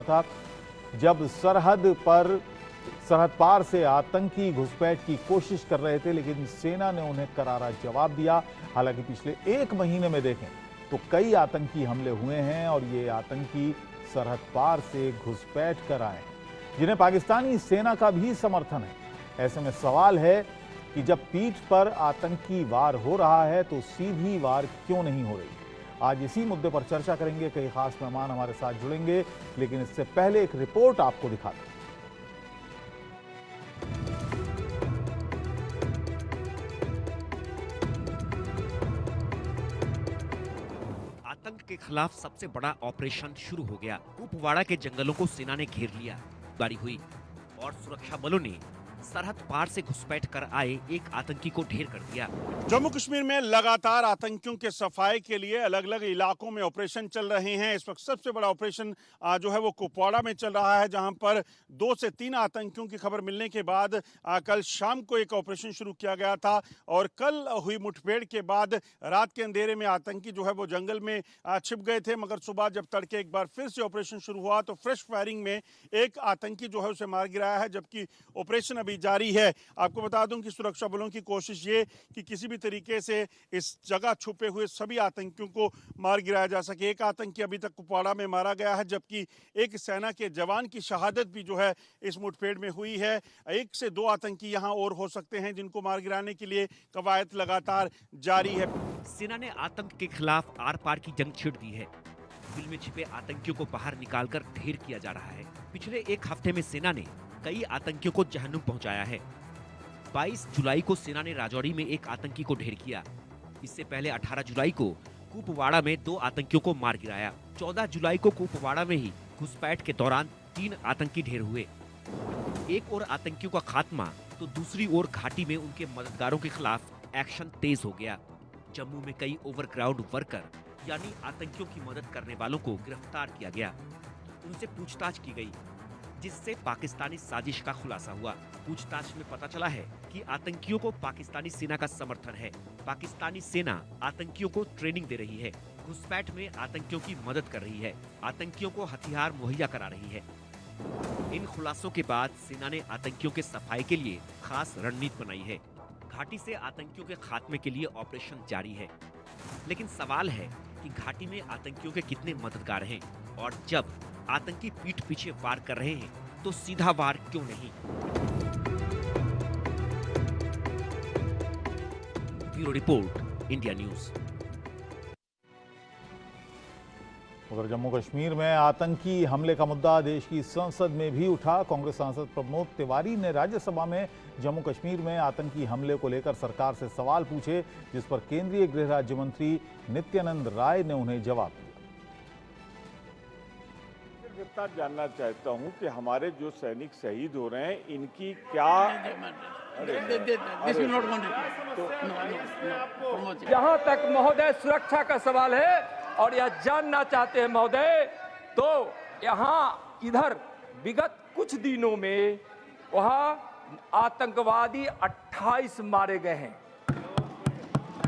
था जब सरहद पार से आतंकी घुसपैठ की कोशिश कर रहे थे, लेकिन सेना ने उन्हें करारा जवाब दिया। हालांकि पिछले एक महीने में देखें तो कई आतंकी हमले हुए हैं और ये आतंकी सरहद पार से घुसपैठ कर आए हैं, जिन्हें पाकिस्तानी सेना का भी समर्थन है। ऐसे में सवाल है कि जब पीठ पर आतंकी वार हो रहा है तो सीधी वार क्यों नहीं हो रही। आज इसी मुद्दे पर चर्चा करेंगे। कई खास मेहमान हमारे साथ जुड़ेंगे, लेकिन इससे पहले एक रिपोर्ट आपको दिखाते हैं। आतंक के खिलाफ सबसे बड़ा ऑपरेशन शुरू हो गया। कुपवाड़ा के जंगलों को सेना ने घेर लिया। बारी हुई और सुरक्षा बलों ने सरहद पार से घुसपैठ कर आए एक आतंकी को ढेर कर दिया। जम्मू कश्मीर में लगातार आतंकियों के सफाई के लिए अलग अलग इलाकों में ऑपरेशन चल रहे हैं। इस वक्त सबसे बड़ा ऑपरेशन जो है वो कुपवाड़ा में चल रहा है, जहां पर 2 से 3 आतंकियों की खबर मिलने के बाद कल शाम को एक ऑपरेशन शुरू किया गया था। और कल हुई मुठभेड़ के बाद रात के अंधेरे में आतंकी जो है वो जंगल में छिप गए थे, मगर सुबह जब तड़के एक बार फिर से ऑपरेशन शुरू हुआ तो फ्रेश फायरिंग में एक आतंकी जो है उसे मार गिराया है, जबकि ऑपरेशन अभी जारी है। आपको बता दूं कि सुरक्षा बलों की कोशिश ये कि किसी भी तरीके से इस जगह छुपे हुए सभी आतंकियों को मार गिराया जा सके। एक आतंकी अभी तक कुपवाड़ा में मारा गया है, जबकि एक सेना के जवान की शहादत भी जो है इस मुठभेड़ में हुई है। 1 से 2 आतंकी यहां और हो सकते हैं, जिनको मार गिराने के लिए कवायद लगातार जारी है। सेना ने आतंक के खिलाफ आर पार की जंग छिड़ दी है। दिल में छिपे आतंकियों को बाहर निकालकर ढेर किया जा रहा है। पिछले एक हफ्ते में सेना ने कई आतंकियों को जहन्नुम पहुंचाया है। 22 जुलाई को सेना ने राजौरी में एक आतंकी को ढेर किया। इससे पहले 18 जुलाई को कुपवाड़ा में 2 आतंकियों को मार गिराया। 14 जुलाई को कुपवाड़ा में ही घुसपैठ के दौरान 3 आतंकी ढेर हुए। एक और आतंकियों का खात्मा तो दूसरी ओर घाटी में उनके मददगारों के खिलाफ एक्शन तेज हो गया। जम्मू में कई ओवरग्राउंड वर्कर यानी आतंकियों की मदद करने वालों को गिरफ्तार किया गया। उनसे पूछताछ की गई, जिससे पाकिस्तानी साजिश का खुलासा हुआ। पूछताछ में पता चला है कि आतंकियों को पाकिस्तानी सेना का समर्थन है। पाकिस्तानी सेना आतंकियों को ट्रेनिंग दे रही है, घुसपैठ में आतंकियों की मदद कर रही है, आतंकियों को हथियार मुहैया करा रही है। इन खुलासों के बाद सेना ने आतंकियों के सफाई के लिए खास रणनीति बनाई है। घाटी से आतंकियों के खात्मे के लिए ऑपरेशन जारी है। लेकिन सवाल है कि घाटी में आतंकियों के कितने मददगार हैं, और जब आतंकी पीठ पीछे वार कर रहे हैं तो सीधा वार क्यों नहीं। Bureau report, India news. उधर जम्मू कश्मीर में आतंकी हमले का मुद्दा देश की संसद में भी उठा। कांग्रेस सांसद प्रमोद तिवारी ने राज्यसभा में जम्मू कश्मीर में आतंकी हमले को लेकर सरकार से सवाल पूछे, जिस पर केंद्रीय गृह राज्य मंत्री नित्यानंद राय ने उन्हें जवाब दिया। जानना चाहता हूं कि हमारे जो सैनिक शहीद हो रहे हैं इनकी क्या जहां तक महोदय सुरक्षा का सवाल है और यह जानना चाहते हैं महोदय, तो यहाँ इधर विगत कुछ दिनों में वहाँ आतंकवादी 28 मारे गए हैं।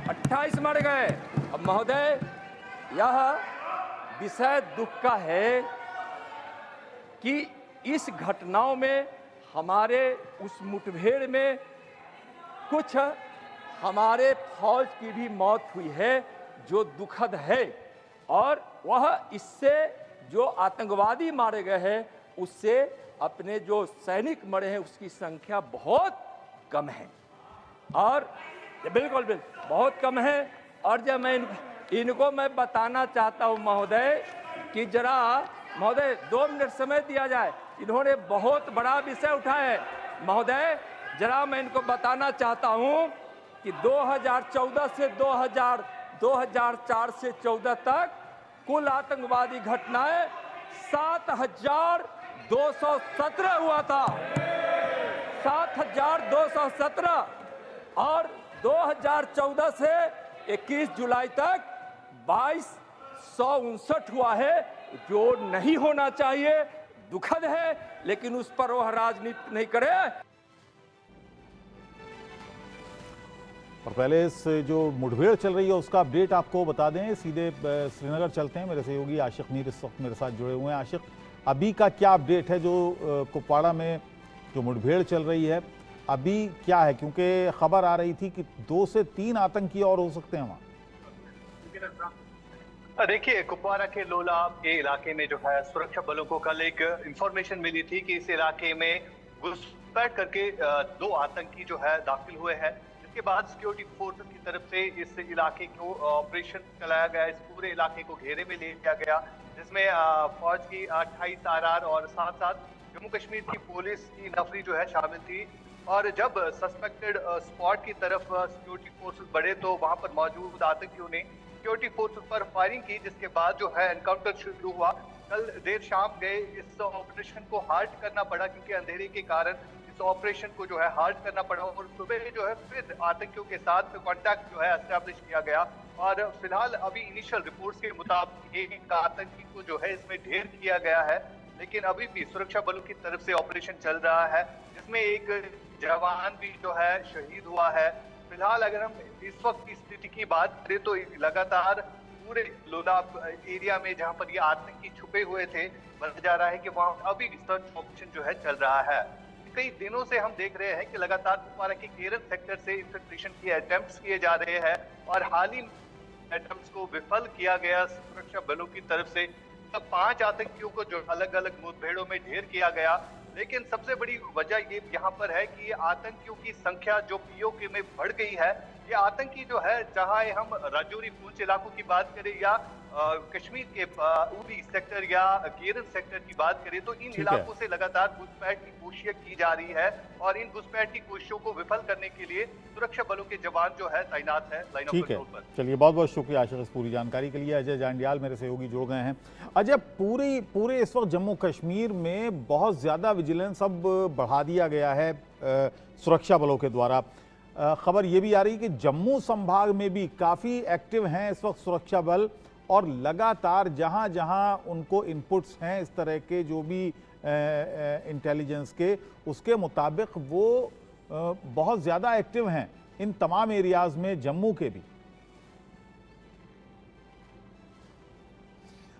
28 मारे गए। अब महोदय यह विषय दुख का है कि इस घटनाओं में हमारे उस मुठभेड़ में कुछ हमारे फौज की भी मौत हुई है, जो दुखद है। और वह इससे जो आतंकवादी मारे गए हैं उससे अपने जो सैनिक मरे हैं उसकी संख्या बहुत कम है, और बिल्कुल बहुत कम है। और जब मैं इनको मैं बताना चाहता हूं महोदय कि जरा महोदय 2 मिनट समय दिया जाए, इन्होंने बहुत बड़ा विषय उठाया है। महोदय जरा मैं इनको बताना चाहता हूं कि 2014 से 2004 से 14 तक कुल आतंकवादी घटनाएं 7217 हुआ था। 7217। और 2014 से 21 जुलाई तक 2259 हुआ है, जो नहीं होना चाहिए। दुखद है, लेकिन उस पर वह राजनीति नहीं करे। और पहले इस जो मुठभेड़ चल रही है उसका अपडेट आपको बता दें। सीधे श्रीनगर चलते हैं। मेरे सहयोगी आशिक मीर इस वक्त मेरे साथ जुड़े हुए हैं। आशिक, अभी का क्या अपडेट है जो कुपवाड़ा में जो मुठभेड़ चल रही है अभी क्या है, क्योंकि खबर आ रही थी कि 2 से 3 आतंकी और हो सकते हैं वहां। देखिए, कुपवाड़ा के लोला के इलाके में जो है सुरक्षा बलों को कल एक इंफॉर्मेशन मिली थी कि इस इलाके में घुसपैठ करके 2 आतंकी जो है दाखिल हुए हैं। इसके बाद सिक्योरिटी फोर्सेस की तरफ से इस इलाके को ऑपरेशन चलाया गया, इस पूरे इलाके को घेरे में ले लिया गया, जिसमें फौज की 28 आरआर और साथ साथ जम्मू कश्मीर की पुलिस की नफरी जो है शामिल थी। और जब सस्पेक्टेड स्पॉट की तरफ सिक्योरिटी फोर्सेस बढ़े तो वहां पर मौजूद आतंकियों ने सिक्योरिटी फोर्सेस पर फायरिंग की, जिसके बाद जो है एनकाउंटर शुरू हुआ। कल देर शाम गए इस ऑपरेशन को हाल्ट करना पड़ा, क्योंकि अंधेरे के कारण इस ऑपरेशन को जो है हाल्ट करना पड़ा और सुबह जो है फिर आतंकियों के साथ कांटेक्ट जो है एस्टैब्लिश किया गया। और फिलहाल अभी इनिशियल रिपोर्ट्स के मुताबिक एक आतंकी को जो है इसमें ढेर किया गया है, लेकिन अभी भी सुरक्षा बलों की तरफ से ऑपरेशन चल रहा है, जिसमें एक जवान भी जो है शहीद हुआ है। फिलहाल अगर हम इस वक्त की स्थिति की बात करें तो लगातार पूरे लोलाब एरिया में जहां पर ये आतंकी छुपे हुए थे, बताया जा रहा है कि वहां अभी सर्च ऑपरेशन जो है चल रहा है। कई दिनों से हम देख रहे हैं कि लगातार कुपवाड़ा के केरन सेक्टर से इंफिल्ट्रेशन के अटेम्प्ट्स किए जा रहे हैं और हाल ही अटेम्प्ट्स को विफल किया गया सुरक्षा बलों की तरफ से। 5 आतंकियों को जो अलग अलग मुठभेड़ों में ढेर किया गया, लेकिन सबसे बड़ी वजह ये यहाँ पर है कि ये आतंकियों की संख्या जो पीओके में बढ़ गई है। ये आतंकी जो है, चाहे हम राजौरी पूंछ इलाकों की बात करें या कश्मीर के उरी सेक्टर या केरन सेक्टर की बात करें, तो इन इलाकों से लगातार घुसपैठ की कोशिशें की जा रही है और इन घुसपैठ की कोशिशों को विफल करने के लिए सुरक्षा बलों के जवान जो है तैनात है लाइन ऑफ कंट्रोल पर। चलिए, बहुत बहुत शुक्रिया आशीष इस पूरी जानकारी के लिए। अजय जांडियाल मेरे सहयोगी जुड़ गए हैं। अजय, पूरे इस वक्त जम्मू कश्मीर में बहुत ज्यादा विजिलेंस अब बढ़ा दिया गया है सुरक्षा बलों के द्वारा। खबर ये भी आ रही कि जम्मू संभाग में भी काफी एक्टिव हैं इस वक्त सुरक्षा बल और लगातार जहां जहां उनको इनपुट्स हैं इस तरह के जो भी इंटेलिजेंस के, उसके मुताबिक वो बहुत ज़्यादा एक्टिव हैं इन तमाम एरियाज़ में, जम्मू के भी।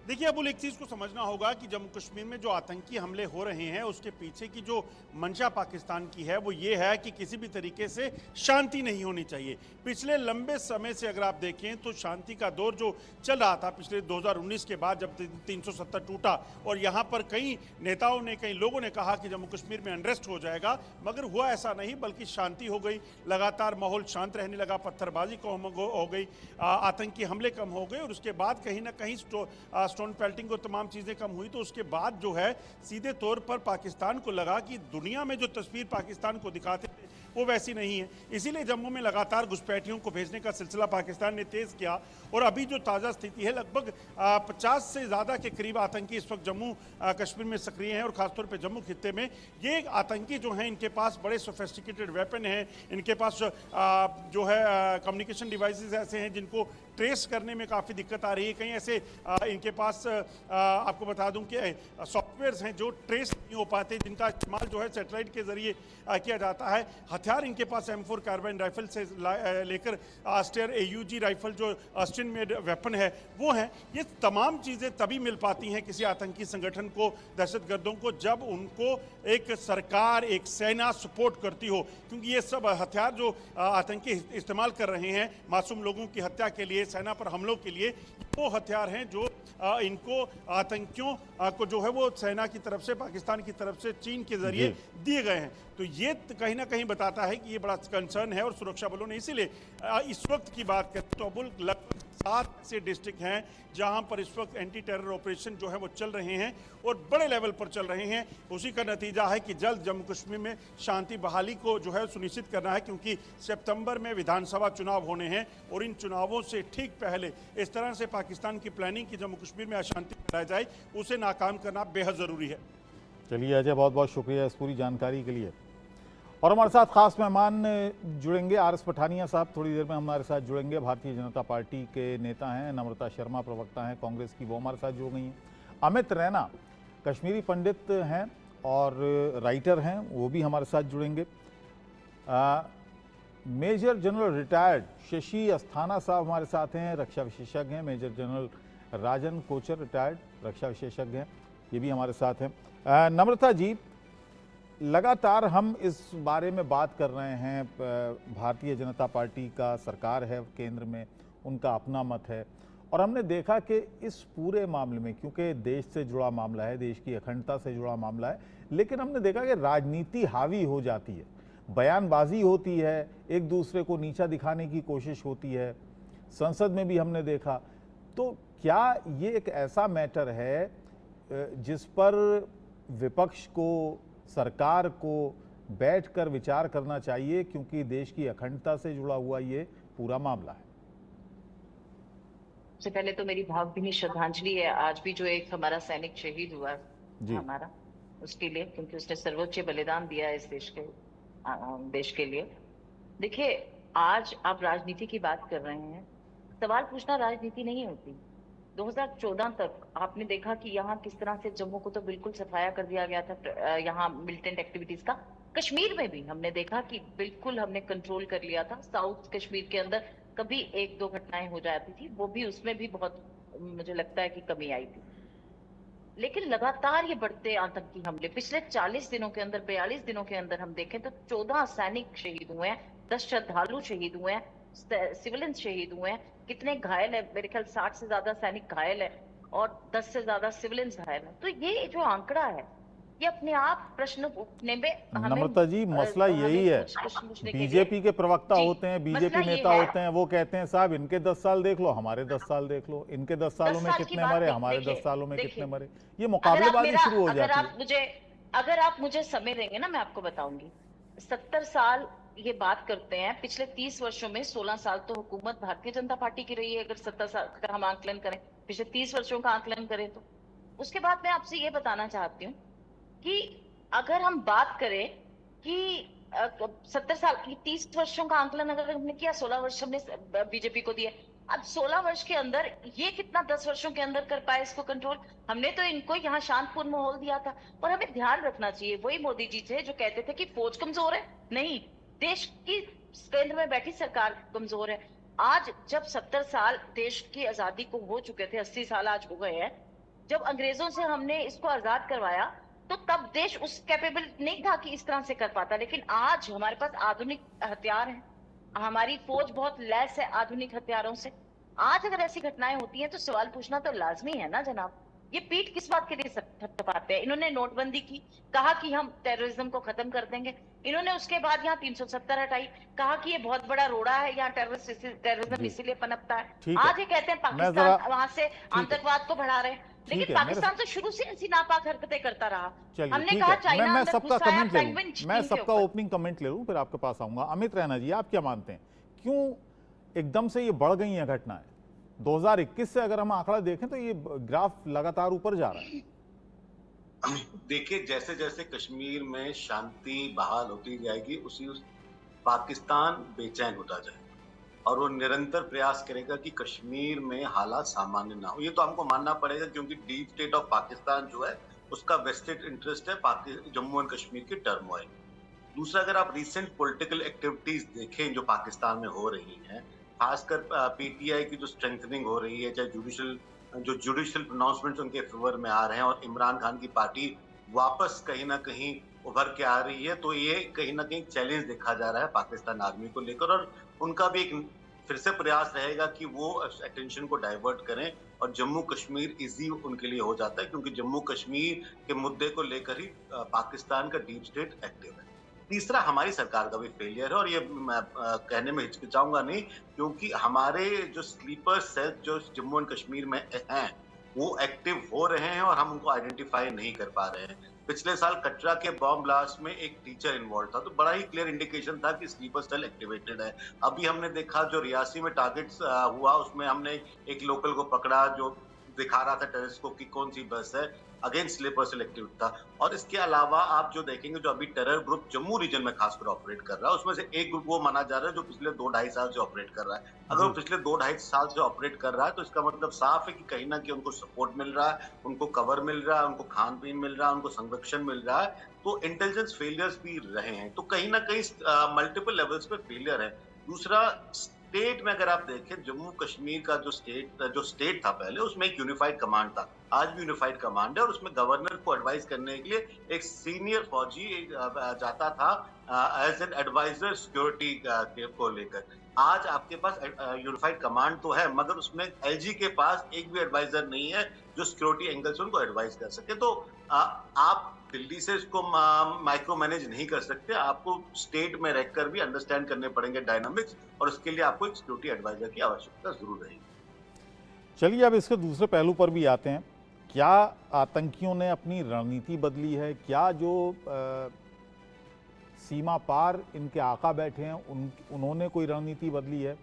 देखिए अबुल, एक चीज़ को समझना होगा कि जम्मू कश्मीर में जो आतंकी हमले हो रहे हैं उसके पीछे की जो मंशा पाकिस्तान की है वो ये है कि किसी भी तरीके से शांति नहीं होनी चाहिए। पिछले लंबे समय से अगर आप देखें तो शांति का दौर जो चल रहा था पिछले 2019 के बाद, जब 370 टूटा और यहाँ पर कई नेताओं ने, कई लोगों ने कहा कि जम्मू कश्मीर में अनरेस्ट हो जाएगा, मगर हुआ ऐसा नहीं, बल्कि शांति हो गई। लगातार माहौल शांत रहने लगा, पत्थरबाजी कम हो गई, आतंकी हमले कम हो गए और उसके बाद कहीं ना कहीं स्टोन पेल्टिंग और तमाम चीज़ें कम हुई। तो उसके बाद जो है सीधे तौर पर पाकिस्तान को लगा कि दुनिया में जो तस्वीर पाकिस्तान को दिखाते थे वो वैसी नहीं है। इसीलिए जम्मू में लगातार घुसपैठियों को भेजने का सिलसिला पाकिस्तान ने तेज़ किया और अभी जो ताज़ा स्थिति है, लगभग 50 से ज़्यादा के करीब आतंकी इस वक्त जम्मू कश्मीर में सक्रिय हैं और ख़ासतौर पर जम्मू खित्ते में। ये आतंकी जो हैं इनके पास बड़े सोफिस्टिकेटेड वेपन हैं, इनके पास जो है कम्युनिकेशन डिवाइसेस ऐसे हैं जिनको ट्रेस करने में काफ़ी दिक्कत आ रही है। कहीं ऐसे इनके पास आपको बता दूं कि सॉफ्टवेयर्स हैं जो ट्रेस नहीं हो पाते, जिनका इस्तेमाल जो है सैटेलाइट के ज़रिए किया जाता है। हथियार इनके पास M4 कार्बाइन राइफल से लेकर स्टेयर AUG राइफल जो ऑस्ट्रियन मेड वेपन है वो है। ये तमाम चीज़ें तभी मिल पाती हैं किसी आतंकी संगठन को, दहशतगर्दों को, जब उनको एक सरकार, एक सेना सपोर्ट करती हो, क्योंकि ये सब हथियार जो आतंकी इस्तेमाल कर रहे हैं मासूम लोगों की हत्या के लिए, सेना पर हमलों के लिए, वो हथियार हैं जो इनको आतंकियों को जो है वो सेना की तरफ से, पाकिस्तान की तरफ से, चीन के जरिए दिए गए हैं। तो ये कहीं ना कहीं बताता है कि ये बड़ा कंसर्न है और सुरक्षा बलों ने, इसीलिए इस वक्त की बात करें तो अबुल लगभग 7 ऐसे डिस्ट्रिक्ट हैं जहां पर इस वक्त एंटी टेरर ऑपरेशन जो है वो चल रहे हैं और बड़े लेवल पर चल रहे हैं। उसी का नतीजा है कि जल्द जम्मू कश्मीर में शांति बहाली को जो है सुनिश्चित करना है, क्योंकि सितंबर में विधानसभा चुनाव होने हैं और इन चुनावों से ठीक पहले इस तरह से पाकिस्तान की प्लानिंग की जम्मू कश्मीर में अशांति फैलाई जाए, उसे नाकाम करना बेहद ज़रूरी है। चलिए अजय, बहुत बहुत शुक्रिया इस पूरी जानकारी के लिए। और हमारे साथ खास मेहमान जुड़ेंगे, RS पठानिया साहब थोड़ी देर में हमारे साथ जुड़ेंगे। भारतीय जनता पार्टी के नेता हैं, नम्रता शर्मा प्रवक्ता हैं कांग्रेस की, वो हमारे साथ जुड़ गई हैं। अमित रैना कश्मीरी पंडित हैं और राइटर हैं, वो भी हमारे साथ जुड़ेंगे। Major general retired Shashi Asthana साहब हमारे साथ हैं, रक्षा विशेषज्ञ हैं। Major general Rajan Kochar retired रक्षा विशेषज्ञ हैं, ये भी हमारे साथ हैं। नम्रता जी, लगातार हम इस बारे में बात कर रहे हैं, भारतीय जनता पार्टी का सरकार है केंद्र में, उनका अपना मत है, और हमने देखा कि इस पूरे मामले में, क्योंकि देश से जुड़ा मामला है, देश की अखंडता से जुड़ा मामला है, लेकिन हमने देखा कि राजनीति हावी हो जाती है, बयानबाजी होती है, एक दूसरे को नीचा दिखाने की कोशिश होती है, संसद में भी हमने देखा। तो क्या ये एक ऐसा मैटर है जिस पर विपक्ष को, सरकार को बैठकर विचार करना चाहिए, क्योंकि देश की अखंडता से जुड़ा हुआ ये पूरा मामला है? सबसे पहले तो मेरी भावभीनी श्रद्धांजलि है आज भी जो एक हमारा सैनिक शहीद हुआ हमारा, उसके लिए, क्योंकि उसने सर्वोच्च बलिदान दिया है इस देश के लिए। देखिए, आज आप राजनीति की बात कर रहे हैं, सवाल पूछना राजनीति नहीं होती। 2014 तक आपने देखा कि यहाँ किस तरह से जम्मू को तो बिल्कुल सफाया कर दिया गया था, यहाँ मिलिटेंट एक्टिविटीज का। कश्मीर में भी हमने देखा कि बिल्कुल हमने कंट्रोल कर लिया था। साउथ कश्मीर के अंदर कभी एक दो घटनाएं हो जाती थी, वो भी उसमें भी बहुत मुझे लगता है कि कमी आई थी। लेकिन लगातार ये बढ़ते आतंकी हमले पिछले 40 दिनों के अंदर, 42 दिनों के अंदर हम देखें तो 14 सैनिक शहीद हुए हैं, 10 श्रद्धालु शहीद हुए हैं, सिविलियंस शहीद हुए हैं, कितने घायल है, मेरे ख्याल 60 से ज्यादा सैनिक घायल है और 10 से ज्यादा सिविलियंस घायल है। तो ये जो आंकड़ा है, ये अपने आप प्रश्न उठने में हमें, नम्रता जी, मसला यही है, बीजेपी के प्रवक्ता होते हैं, बीजेपी नेता होते हैं, वो कहते हैं साहब इनके 10 साल देख लो, हमारे 10 साल देख लो, इनके 10 सालों में कितने मरे, हमारे 10 सालों में कितने मरे, ये मुकाबलेबाजी शुरू हो जाती है। अगर आप मुझे समय देंगे ना, मैं आपको बताऊंगी। 70 साल ये बात करते हैं, पिछले 30 वर्षों में 16 साल तो हुकूमत भारतीय जनता पार्टी की रही है। अगर 70 साल का हम आंकलन करें, पिछले 30 वर्षों का आंकलन करें, तो उसके बाद मैं आपसे ये बताना चाहती हूँ कि अगर हम बात करें कि 70 साल, 30 वर्षों का आंकलन अगर हमने किया, 16 वर्ष हमने बीजेपी को दिया, अब 16 वर्ष के अंदर ये कितना 10 वर्षों के अंदर कर पाए इसको कंट्रोल? हमने तो इनको यहाँ शांतपूर्ण माहौल दिया था। और हमें ध्यान रखना चाहिए, वही मोदी जी थे जो कहते थे कि फौज कमजोर है, नहीं, देश की केंद्र में बैठी सरकार कमजोर है। आज जब 70 साल देश की आजादी को हो चुके थे, 80 साल आज हो गए हैं, जब अंग्रेजों से हमने इसको आजाद करवाया, तो तब देश उस कैपेबल नहीं था कि इस तरह से कर पाता। लेकिन आज हमारे पास आधुनिक हथियार हैं, हमारी फौज बहुत लैस है आधुनिक हथियारों से। आज अगर ऐसी घटनाएं होती हैं तो सवाल पूछना तो लाजमी है ना जनाब। ये पीठ किस बात के लिए थपथपाते हैं? इन्होंने नोटबंदी की, कहा कि हम टेररिज्म को खत्म कर देंगे। इन्होंने उसके बाद यहाँ 370 हटाई, कहा कि ये बहुत बड़ा रोड़ा है, यहाँ टेररिज्म इसीलिए पनपता है। आज ये कहते हैं पाकिस्तान वहां से आतंकवाद को बढ़ा रहे हैं, लेकिन पाकिस्तान तो शुरू से ऐसी नापाक हरकतें करता रहा। हमने कहा चाइना मैं सबका ओपनिंग कमेंट ले लूं, फिर आपके पास आऊंगा। अमित रैना जी, आप क्या मानते हैं, क्यों एकदम से ये बढ़ गई है घटनाएं? 2021 से अगर हम आंकड़ा देखें तो ये ग्राफ लगातार ऊपर जा रहा है। देखिए, जैसे जैसे कश्मीर में शांति बहाल होती जाएगी, उसी पाकिस्तान बेचैन होता जाएगा और वो निरंतर प्रयास करेगा कि कश्मीर में हालात सामान्य ना हो। ये तो हमको मानना पड़ेगा, क्योंकि डीप स्टेट ऑफ पाकिस्तान जो है उसका वेस्टेड इंटरेस्ट है जम्मू एंड कश्मीर की टर्मोइल। दूसरा, अगर आप रिसेंट पॉलिटिकल एक्टिविटीज देखें जो पाकिस्तान में हो रही हैं, खासकर पीटीआई की जो स्ट्रेंथनिंग हो रही है, चाहे जुडिशियल प्रोनाउंसमेंट्स उनके फेवर में आ रहे हैं और इमरान खान की पार्टी वापस कहीं ना कहीं उभर के आ रही है, तो ये कहीं ना कहीं चैलेंज देखा जा रहा है पाकिस्तान आर्मी को लेकर। और उनका भी एक फिर से प्रयास रहेगा कि वो अटेंशन को डाइवर्ट करें और जम्मू कश्मीर इजी उनके लिए हो जाता है, क्योंकि जम्मू कश्मीर के मुद्दे को लेकर ही पाकिस्तान का डीप स्टेट एक्टिव है। तीसरा, हमारी सरकार का भी फेलियर है, और ये मैं कहने में हिचकिचाऊंगा नहीं, क्योंकि हमारे जो स्लीपर सेल जो जम्मू एंड कश्मीर में हैं वो एक्टिव हो रहे हैं और हम उनको आइडेंटिफाई नहीं कर पा रहे हैं। पिछले साल कटरा के बॉम्ब ब्लास्ट में एक टीचर इन्वॉल्व था, तो बड़ा ही क्लियर इंडिकेशन था कि स्लीपर सेल एक्टिवेटेड है। अभी हमने देखा जो रियासी में टारगेट्स हुआ, उसमें हमने एक लोकल को पकड़ा जो दिखा रहा था टेलीस्कोप की कौन सी बस है, अगेन स्लीपर सेल एक्टिव था। और इसके अलावा आप जो देखेंगे, जो अभी टेरर ग्रुप जम्मू रीजन में खासकर ऑपरेट कर रहा है, उसमें से एक ग्रुप वो माना जा रहा है जो पिछले 2-2.5 साल से ऑपरेट कर रहा है। अगर वो पिछले 2-2.5 साल से ऑपरेट कर रहा है तो इसका मतलब साफ है कि कहीं ना कहीं उनको सपोर्ट मिल रहा है, उनको कवर मिल रहा है, उनको खान पीन मिल रहा है, उनको संरक्षण मिल रहा है। तो इंटेलिजेंस फेलियर्स भी रहे हैं, तो कहीं ना कहीं मल्टीपल लेवल्स पे फेलियर है। दूसरा, स्टेट में अगर आप देखें, जम्मू कश्मीर का जो स्टेट था पहले, उसमें एक यूनिफाइड कमांड था, आज भी यूनिफाइड कमांड है, और उसमें गवर्नर को एडवाइस करने के लिए एक सीनियर फौजी जाता था एज एन एडवाइजर सिक्योरिटी को लेकर। आज आपके पास यूनिफाइड कमांड तो है, मगर उसमें एलजी के पास एक भी एडवाइजर नहीं है जो सिक्योरिटी एंगल से उनको एडवाइस कर सके। तो आप दिल्ली से इसको माइक्रो मैनेज नहीं कर सकते, आपको स्टेट में रहकर भी अंडरस्टैंड करने पड़ेंगे डायनामिक्स, और उसके लिए आपको एक सिक्योरिटी एडवाइजर की आवश्यकता जरूर रहेगी। चलिए अब इसके दूसरे पहलू पर भी आते हैं। क्या आतंकियों ने अपनी रणनीति बदली है? क्या जो सीमा पार इनके आका बैठे हैं उन्होंने कोई रणनीति बदली है?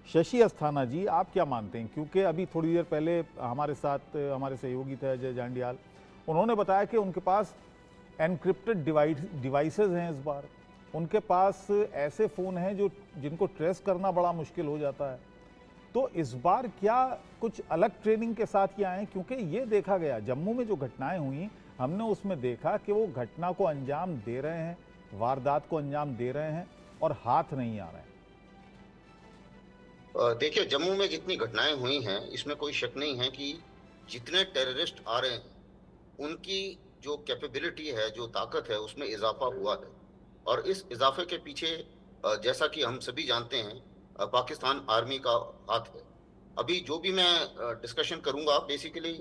शशि अस्थाना जी, आप क्या मानते हैं? क्योंकि अभी थोड़ी देर पहले हमारे साथ हमारे सहयोगी थे अजय जांडियाल, उन्होंने बताया कि उनके पास एनक्रिप्टेड डिवाइसेस हैं। इस बार उनके पास ऐसे फ़ोन हैं जिनको ट्रेस करना बड़ा मुश्किल हो जाता है। तो इस बार क्या कुछ अलग ट्रेनिंग के साथ ही आए? क्योंकि ये देखा गया जम्मू में जो घटनाएं हुई, हमने उसमें देखा कि वो घटना को अंजाम दे रहे हैं, वारदात को अंजाम दे रहे हैं और हाथ नहीं आ रहे हैं। देखिए, जम्मू में जितनी घटनाएं हुई हैं, इसमें कोई शक नहीं है कि जितने टेररिस्ट आ रहे हैं उनकी जो कैपेबिलिटी है, जो ताकत है, उसमें इजाफा हुआ है। और इस इजाफे के पीछे जैसा कि हम सभी जानते हैं, पाकिस्तान आर्मी का हाथ है। अभी जो भी मैं डिस्कशन करूंगा, बेसिकली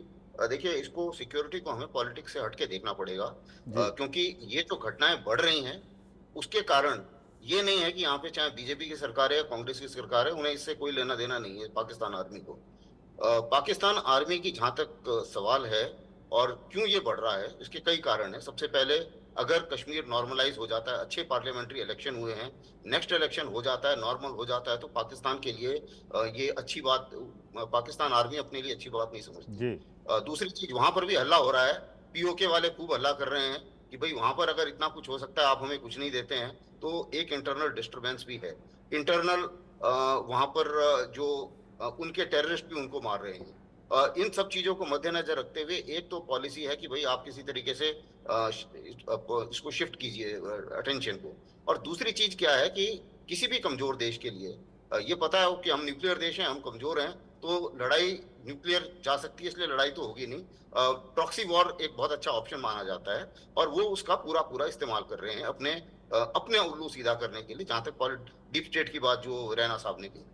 देखिए, इसको सिक्योरिटी को हमें पॉलिटिक्स से हटके देखना पड़ेगा, क्योंकि ये जो घटनाएं बढ़ रही हैं उसके कारण ये नहीं है कि यहाँ पे चाहे बीजेपी की सरकार है या कांग्रेस की सरकार है, उन्हें इससे कोई लेना देना नहीं है पाकिस्तान आर्मी को। पाकिस्तान आर्मी की जहाँ तक सवाल है और क्यों ये बढ़ रहा है, इसके कई कारण है। सबसे पहले, अगर कश्मीर नॉर्मलाइज हो जाता है, अच्छे पार्लियामेंट्री इलेक्शन हुए हैं, नेक्स्ट इलेक्शन हो जाता है, नॉर्मल हो जाता है, तो पाकिस्तान के लिए ये अच्छी बात, पाकिस्तान आर्मी अपने लिए अच्छी बात नहीं समझती। दूसरी चीज, वहां पर भी हल्ला हो रहा है, पीओके वाले खूब हल्ला कर रहे हैं कि भाई वहां पर अगर इतना कुछ हो सकता है, आप हमें कुछ नहीं देते हैं, तो एक इंटरनल डिस्टर्बेंस भी है। इंटरनल वहां पर जो उनके टेररिस्ट भी उनको मार रहे हैं। इन सब चीजों को मद्देनजर रखते हुए एक तो पॉलिसी है कि भाई आप किसी तरीके से इसको शिफ्ट कीजिए अटेंशन को। और दूसरी चीज क्या है कि किसी भी कमजोर देश के लिए ये पता है कि हम न्यूक्लियर देश हैं, हम कमजोर हैं, तो लड़ाई न्यूक्लियर जा सकती है, इसलिए लड़ाई तो होगी नहीं। प्रॉक्सी वॉर एक बहुत अच्छा ऑप्शन माना जाता है, और वो उसका पूरा इस्तेमाल कर रहे हैं अपने उल्लू सीधा करने के लिए। जहां तक डीप स्टेट की बात जो रैना साहब ने की,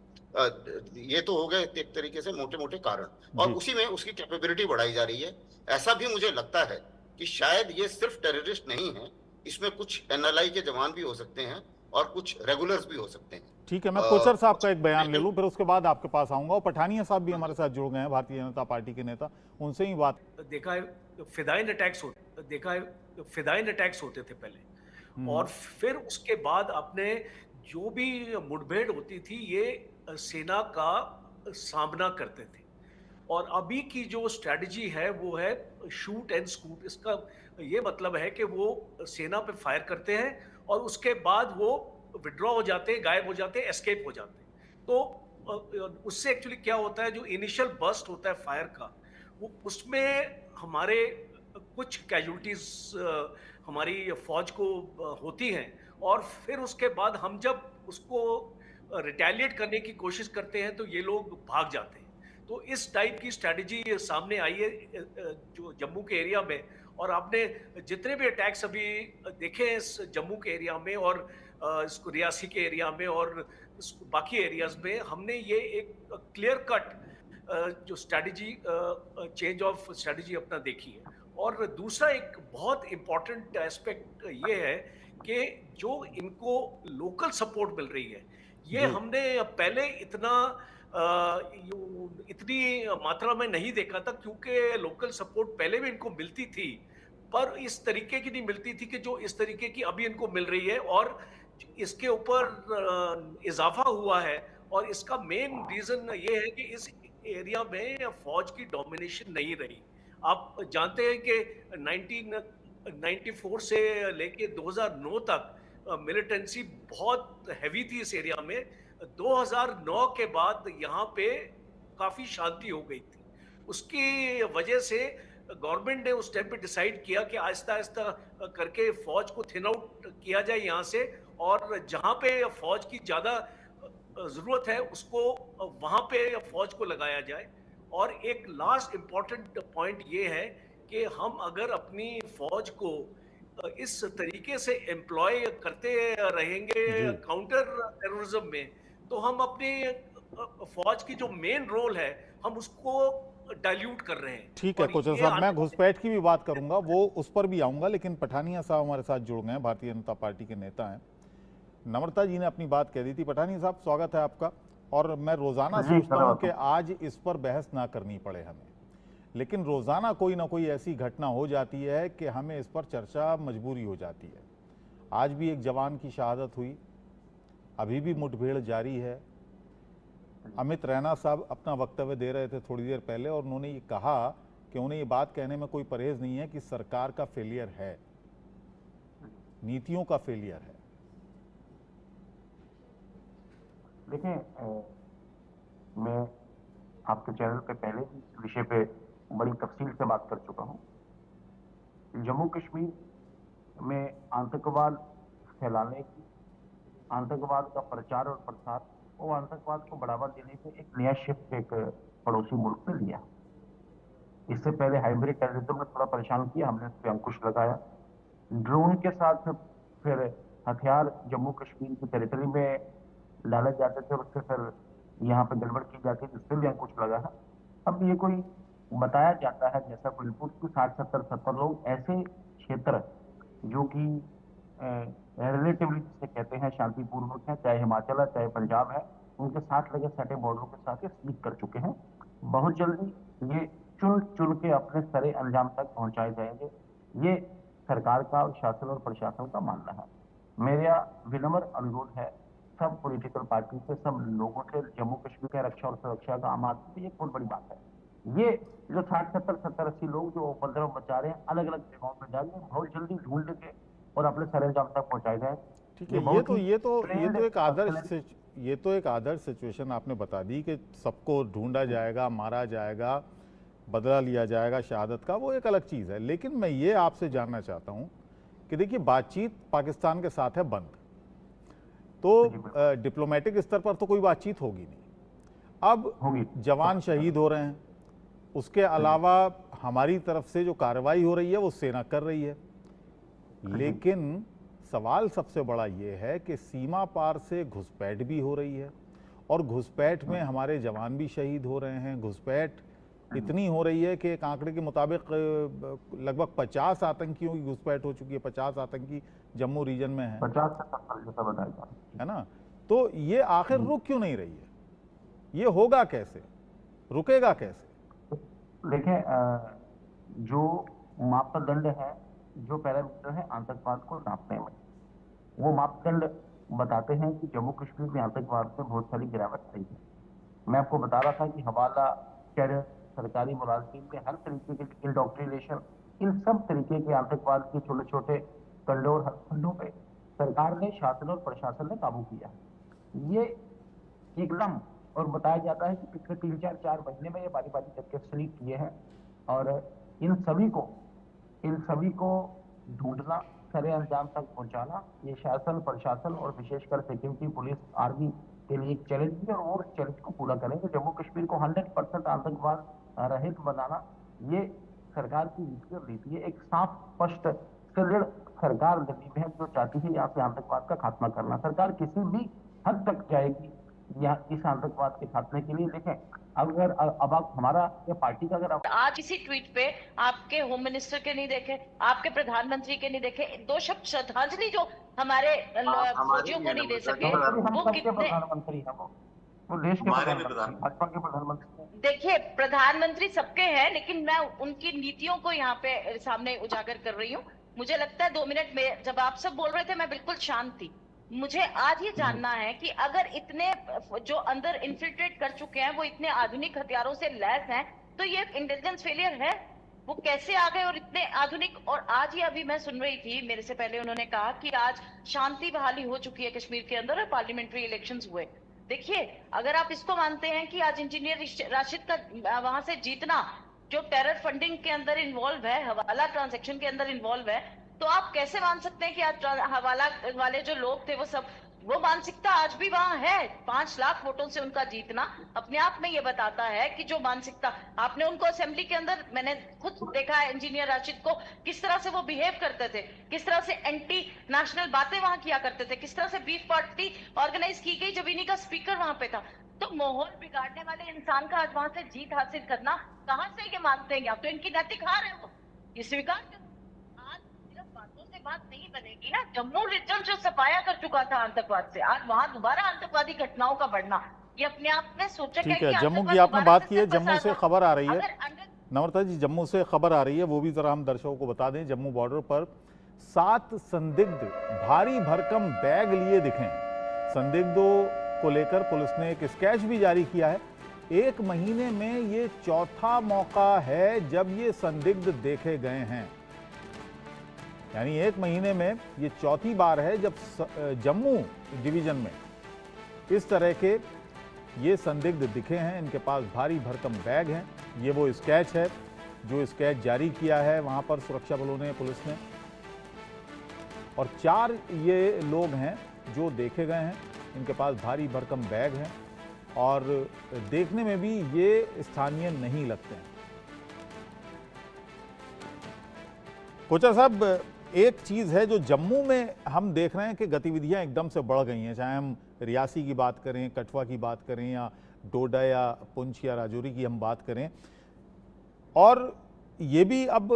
ये तो हो गए एक तरीके से मोटे मोटे कारण, और उसी में उसकी कैपेबिलिटी बढ़ाई जा रही है। ऐसा भी मुझे लगता है कि शायद ये सिर्फ टेररिस्ट नहीं है, इसमें कुछ एनएलआई के जवान भी हो सकते हैं और कुछ रेगुलर्स भी हो सकते हैं। ठीक है, मैं कोचर साहब का एक बयान ले लूं, फिर उसके बाद आपके पास आऊंगा। और पठानिया साहब भी हमारे साथ जुड़ गए हैं, भारतीय जनता पार्टी के नेता, उनसे ही बात। देखा है फिदाइन अटैक्स होते थे पहले, और फिर उसके बाद आपने जो भी मुठभेड़ होती थी, ये सेना का सामना करते थे। और अभी की जो स्ट्रेटजी है वो है शूट एंड स्कूट। इसका ये मतलब है कि वो सेना पे फायर करते हैं और उसके बाद वो विड्रॉ हो जाते हैं, गायब हो जाते हैं, एस्केप हो जाते हैं। तो उससे एक्चुअली क्या होता है, जो इनिशियल बर्स्ट होता है फायर का, वो उसमें हमारे कुछ कैजुअल्टीज हमारी फौज को होती हैं, और फिर उसके बाद हम जब उसको रिटेलिएट करने की कोशिश करते हैं तो ये लोग भाग जाते हैं। तो इस टाइप की स्ट्रैटेजी सामने आई है जो जम्मू के एरिया में, और आपने जितने भी अटैक्स अभी देखे हैं इस जम्मू के एरिया में और इसको रियासी के एरिया में और बाकी एरियाज में, हमने ये एक क्लियर कट जो स्ट्रैटेजी चेंज ऑफ स्ट्रैटेजी अपना देखी है। और दूसरा एक बहुत इम्पॉर्टेंट एस्पेक्ट ये है कि जो इनको लोकल सपोर्ट मिल रही है, ये हमने पहले इतनी मात्रा में नहीं देखा था, क्योंकि लोकल सपोर्ट पहले भी इनको मिलती थी, पर इस तरीके की नहीं मिलती थी कि जो इस तरीके की अभी इनको मिल रही है। और इसके ऊपर इजाफा हुआ है, और इसका मेन रीजन ये है कि इस एरिया में फौज की डोमिनेशन नहीं रही। आप जानते हैं कि 1994 से लेके 2009 तक मिलिटेंसी बहुत हैवी थी इस एरिया में। 2009 के बाद यहाँ पे काफी शांति हो गई थी। उसकी वजह से गवर्नमेंट ने उस टाइम पे डिसाइड किया कि आहिस्ता आहिस्ता करके फौज को थिन आउट किया जाए यहाँ से, और जहाँ पे फौज की ज्यादा जरूरत है उसको वहां पे फौज को लगाया जाए। और एक लास्ट इम्पॉर्टेंट पॉइंट ये है कि हम अगर अपनी फौज को इस तरीके से एम्प्लॉय करते रहेंगे जी। काउंटर टेररिज्म में, तो हम अपनी फौज की जो मेन रोल है हम उसको डाइल्यूट कर रहे हैं। ठीक है और कोचर ये साहब, मैं आने- घुसपैठ की भी बात करूंगा, वो उस पर भी आऊंगा, लेकिन पठानिया साहब हमारे साथ जुड़ गए हैं, भारतीय जनता पार्टी के नेता हैं। नम्रता जी ने अपनी बात कह दी थी। पठानिया साहब, स्वागत है आपका। और मैं रोजाना सोचता हूं कि आज इस पर बहस ना करनी पड़े हमें, लेकिन रोजाना कोई ना कोई ऐसी घटना हो जाती है कि हमें इस पर चर्चा मजबूरी हो जाती है। आज भी एक जवान की शहादत हुई, अभी भी मुठभेड़ जारी है। अमित रैना साहब अपना वक्तव्य दे रहे थे थोड़ी देर पहले, और उन्होंने ये कहा कि उन्हें ये बात कहने में कोई परहेज नहीं है कि सरकार का फेलियर है, नीतियों का फेलियर है। देखिए, मैं आपके चैनल पे पहले भी इस विषय पे बड़ी तफसील से बात कर चुका हूं। जम्मू कश्मीर में आतंकवाद फैलाने की, आतंकवाद का प्रचार और प्रसार, वो आतंकवाद को बढ़ावा देने से एक नया शिफ्ट एक पड़ोसी मुल्क में लिया। इससे पहले हाइब्रिड टेररिज्म ने थोड़ा परेशान किया, हमने उस पर अंकुश लगाया। ड्रोन के साथ फिर हथियार जम्मू कश्मीर की टेरिटरी में डाले जाते थे, उससे फिर यहाँ पे गड़बड़ की जाती है, जिससे भी अंकुश लगा है। अब ये कोई बताया जाता है, जैसा कोई रिपोर्ट की 60-70 लोग ऐसे क्षेत्र जो कि रिलेटिवली जिसे कहते हैं शांतिपूर्वक है, चाहे हिमाचल है चाहे पंजाब है, उनके साथ लगे सटे बॉर्डरों के साथ ये सीज कर चुके हैं। बहुत जल्दी ये चुन चुन के अपने सरे अंजाम तक पहुंचाए जाएंगे, ये सरकार का और शासन और प्रशासन का मानना है। मेरा विनम्र अनुरोध है सब पॉलिटिकल पार्टी से, सब लोगों से, जम्मू कश्मीर की रक्षा और सुरक्षा का आम आदमी से, ये बहुत बड़ी बात है। ये जो 60-70-70-80 लोग जो उपद्रव मचा रहे हैं अलग अलग जगहों पर जाके बहुत जल्दी ढूंढ के और अपने सरे अंजाम तक पहुंचाए जाए। ठीक है, ये तो एक आदर्श सिचुएशन आपने बता दी कि सबको ढूंढा जाएगा, मारा जाएगा, बदला लिया जाएगा शहादत का, वो एक अलग चीज़ है। लेकिन मैं ये आपसे जानना चाहता हूँ कि देखिए, बातचीत पाकिस्तान के साथ है बंद, तो डिप्लोमेटिक स्तर पर तो कोई बातचीत होगी नहीं। अब जवान शहीद हो रहे हैं, उसके अलावा हमारी तरफ से जो कार्रवाई हो रही है वो सेना कर रही है, लेकिन सवाल सबसे बड़ा ये है कि सीमा पार से घुसपैठ भी हो रही है, और घुसपैठ में हमारे जवान भी शहीद हो रहे हैं। घुसपैठ इतनी हो रही है कि एक आंकड़े के मुताबिक लगभग 50 आतंकियों की घुसपैठ हो चुकी है। 50 आतंकी जम्मू रीजन में है, 50 से 70 जैसा बताया है ना। तो ये आखिर रुक क्यों नहीं रही है? ये होगा कैसे, रुकेगा कैसे? देखें, जो मापदंड है, जो पैरामीटर है आतंकवाद को नापने में, वो मापदंड बताते हैं कि जम्मू कश्मीर में आतंकवाद में बहुत सारी गिरावट आई है। मैं आपको बता रहा था कि हवाला, टेरर, सरकारी मुलाजिम में हर तरीके के इंडोक्ट्रिनेशन, इन सब तरीके के आतंकवाद के छोटे छोटे कंडों और हथकंडों पे सरकार ने, शासन और प्रशासन ने काबू किया। ये एकदम, और बताया जाता है कि पिछले 3-4 महीने में ये बारी बारी करके स्लीप किए हैं, और इन सभी को ढूंढना, सरे अंजाम तक पहुंचाना, ये शासन प्रशासन और विशेषकर सिक्योरिटी पुलिस आर्मी के लिए एक चैलेंज है, और वो उस चैलेंज को पूरा करेंगे। जम्मू कश्मीर को 100% आतंकवाद रहित बनाना ये सरकार की नीति और नीति है। एक साफ स्पष्ट सुदृढ़ सरकार दिल्ली में है जो चाहती है यहाँ से आतंकवाद का खात्मा करना। सरकार किसी भी हद तक जाएगी या इस आतंकवाद के खात्मे के लिए। देखें, अगर अब आप हमारा या पार्टी का अगर आज इसी ट्वीट पे आपके होम मिनिस्टर के नहीं देखे, आपके प्रधानमंत्री के नहीं देखे, 2 शब्द श्रद्धांजलि जो हमारे फौजियों को नहीं दे सके, वो कितने प्रधानमंत्री है, वो देश के प्रधानमंत्री, भाजपा के प्रधानमंत्री। देखिए, प्रधानमंत्री सबके हैं, लेकिन मैं उनकी नीतियों को यहाँ पे सामने उजागर कर रही हूँ। मुझे लगता है 2 मिनट में जब आप सब बोल रहे थे मैं बिल्कुल शांत थी। मुझे आज ये जानना है कि अगर इतने जो अंदर इन्फिल्ट्रेट कर चुके हैं वो इतने आधुनिक हथियारों से लैस हैं, तो ये इंटेलिजेंस फेलियर है? वो कैसे आ गए और इतने आधुनिक? और आज ही अभी मैं सुन रही थी, मेरे से पहले उन्होंने कहा कि आज शांति बहाली हो चुकी है कश्मीर के अंदर और पार्लियामेंट्री इलेक्शंस हुए। देखिए, अगर आप इसको मानते हैं कि आज इंजीनियर राशिद का वहां से जीतना जो टेरर फंडिंग के अंदर इन्वॉल्व है, हवाला ट्रांजैक्शन के अंदर इन्वॉल्व है, तो आप कैसे मान सकते हैं कि आज हवाला वाले जो लोग थे वो सब वो मानसिकता आज भी वहां है। 5 लाख वोटों से उनका जीतना अपने आप में ये बताता है कि जो मानसिकता आपने उनको असेंबली के अंदर, मैंने खुद देखा है इंजीनियर राशिद को, किस तरह से वो बिहेव करते थे, किस तरह से एंटी नेशनल बातें वहां किया करते थे, किस तरह से बीफ पार्टी ऑर्गेनाइज की गई जब इन्हीं का स्पीकर वहां पे था। तो माहौल बिगाड़ने वाले इंसान का आज वहां से जीत हासिल करना कहां से ये मानते हैं? अब तो इनकी नैतिक हार है, वो ये स्वीकार करो। आज सिर्फ बातों से बात नहीं बनेगी ना। जम्मू रीजन जो सफाया कर चुका था आतंकवाद से, आज वहां दोबारा आतंकवादी घटनाओं का बढ़ना, ये अपने आप में सोचा ठीक है। जम्मू की आपने बात की है, जम्मू से खबर आ रही है नम्रता जी, जम्मू से खबर आ रही है, वो भी जरा हम दर्शकों को बता दें। जम्मू बॉर्डर पर 7 संदिग्ध भारी भरकम बैग लिए दिखे। संदिग्धों को लेकर पुलिस ने एक स्केच भी जारी किया है। 1 महीने में ये चौथा मौका है जब ये संदिग्ध देखे गए हैं, यानी 1 महीने में ये चौथी बार है जब जम्मू डिवीजन में इस तरह के ये संदिग्ध दिखे हैं। इनके पास भारी भरकम बैग हैं। ये वो स्केच है जो स्केच जारी किया है वहाँ पर सुरक्षा बलों ने, पुलिस ने, और 4 ये लोग हैं जो देखे गए हैं। इनके पास भारी भरकम बैग हैं और देखने में भी ये स्थानीय नहीं लगते हैं। कोचर साहब, एक चीज़ है जो जम्मू में हम देख रहे हैं कि गतिविधियां एकदम से बढ़ गई हैं, चाहे हम रियासी की बात करें, कठुआ की बात करें, या डोडा या पुंछ या राजौरी की हम बात करें। और ये भी अब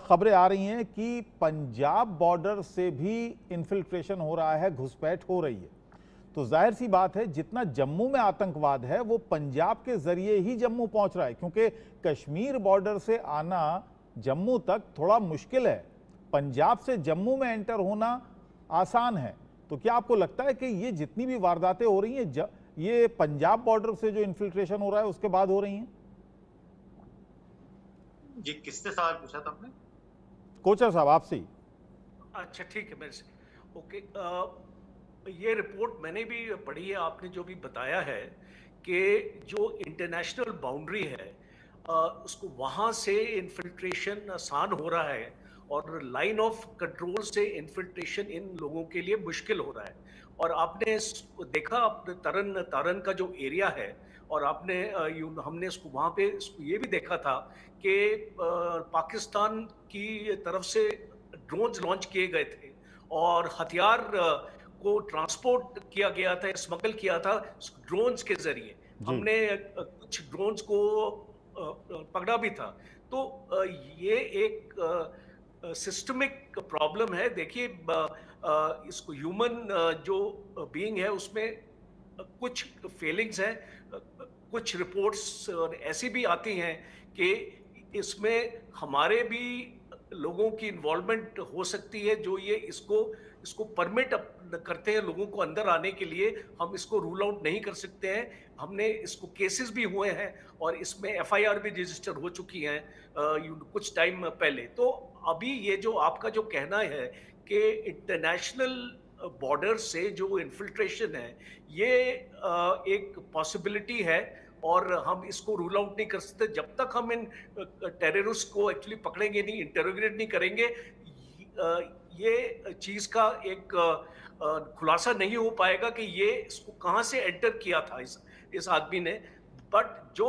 खबरें आ रही हैं कि पंजाब बॉर्डर से भी इन्फिल्ट्रेशन हो रहा है, घुसपैठ हो रही है। तो जाहिर सी बात है जितना जम्मू में आतंकवाद है वो पंजाब के जरिए ही जम्मू पहुंच रहा है, क्योंकि कश्मीर बॉर्डर से आना जम्मू तक थोड़ा मुश्किल है, पंजाब से जम्मू में एंटर होना आसान है। तो क्या आपको लगता है कि ये जितनी भी वारदातें हो रही हैं ये पंजाब बॉर्डर से जो इन्फिल्ट्रेशन हो रहा है उसके बाद हो रही हैं? जी, किससे सवाल पूछा था आपने? कोचर साहब आपसे ही। अच्छा ठीक है, मेरे से ओके। ये रिपोर्ट मैंने भी पढ़ी है, आपने जो भी बताया है कि जो इंटरनेशनल बाउंड्री है उसको वहाँ से इन्फिल्ट्रेशन आसान हो रहा है और लाइन ऑफ कंट्रोल से इन्फिल्ट्रेशन इन लोगों के लिए मुश्किल हो रहा है। और आपने देखा, आपने तारन का जो एरिया है, और आपने हमने इसको वहाँ पे ये भी देखा था कि पाकिस्तान की तरफ से ड्रोन्स लॉन्च किए गए थे और हथियार को ट्रांसपोर्ट किया गया था, स्मगल किया था ड्रोन्स के जरिए। हमने कुछ ड्रोन्स को पकड़ा भी था। तो ये एक सिस्टमिक प्रॉब्लम है। देखिए, इसको ह्यूमन जो बीइंग है उसमें कुछ फेलिंग्स हैं, कुछ रिपोर्ट्स ऐसी भी आती हैं कि इसमें हमारे भी लोगों की इन्वॉल्वमेंट हो सकती है, जो ये इसको परमिट करते हैं लोगों को अंदर आने के लिए। हम इसको रूल आउट नहीं कर सकते हैं। हमने इसको केसेस भी हुए हैं और इसमें एफआईआर भी रजिस्टर हो चुकी हैं कुछ टाइम पहले। तो अभी ये जो आपका जो कहना है कि इंटरनेशनल बॉर्डर से जो इन्फिल्ट्रेशन है, ये एक पॉसिबिलिटी है और हम इसको रूल आउट नहीं कर सकते जब तक हम इन टेररिस्ट को एक्चुअली पकड़ेंगे नहीं, इंटरोगेट नहीं करेंगे। ये चीज का एक खुलासा नहीं हो पाएगा कि ये इसको कहां से एंटर किया था इस आदमी ने। बट जो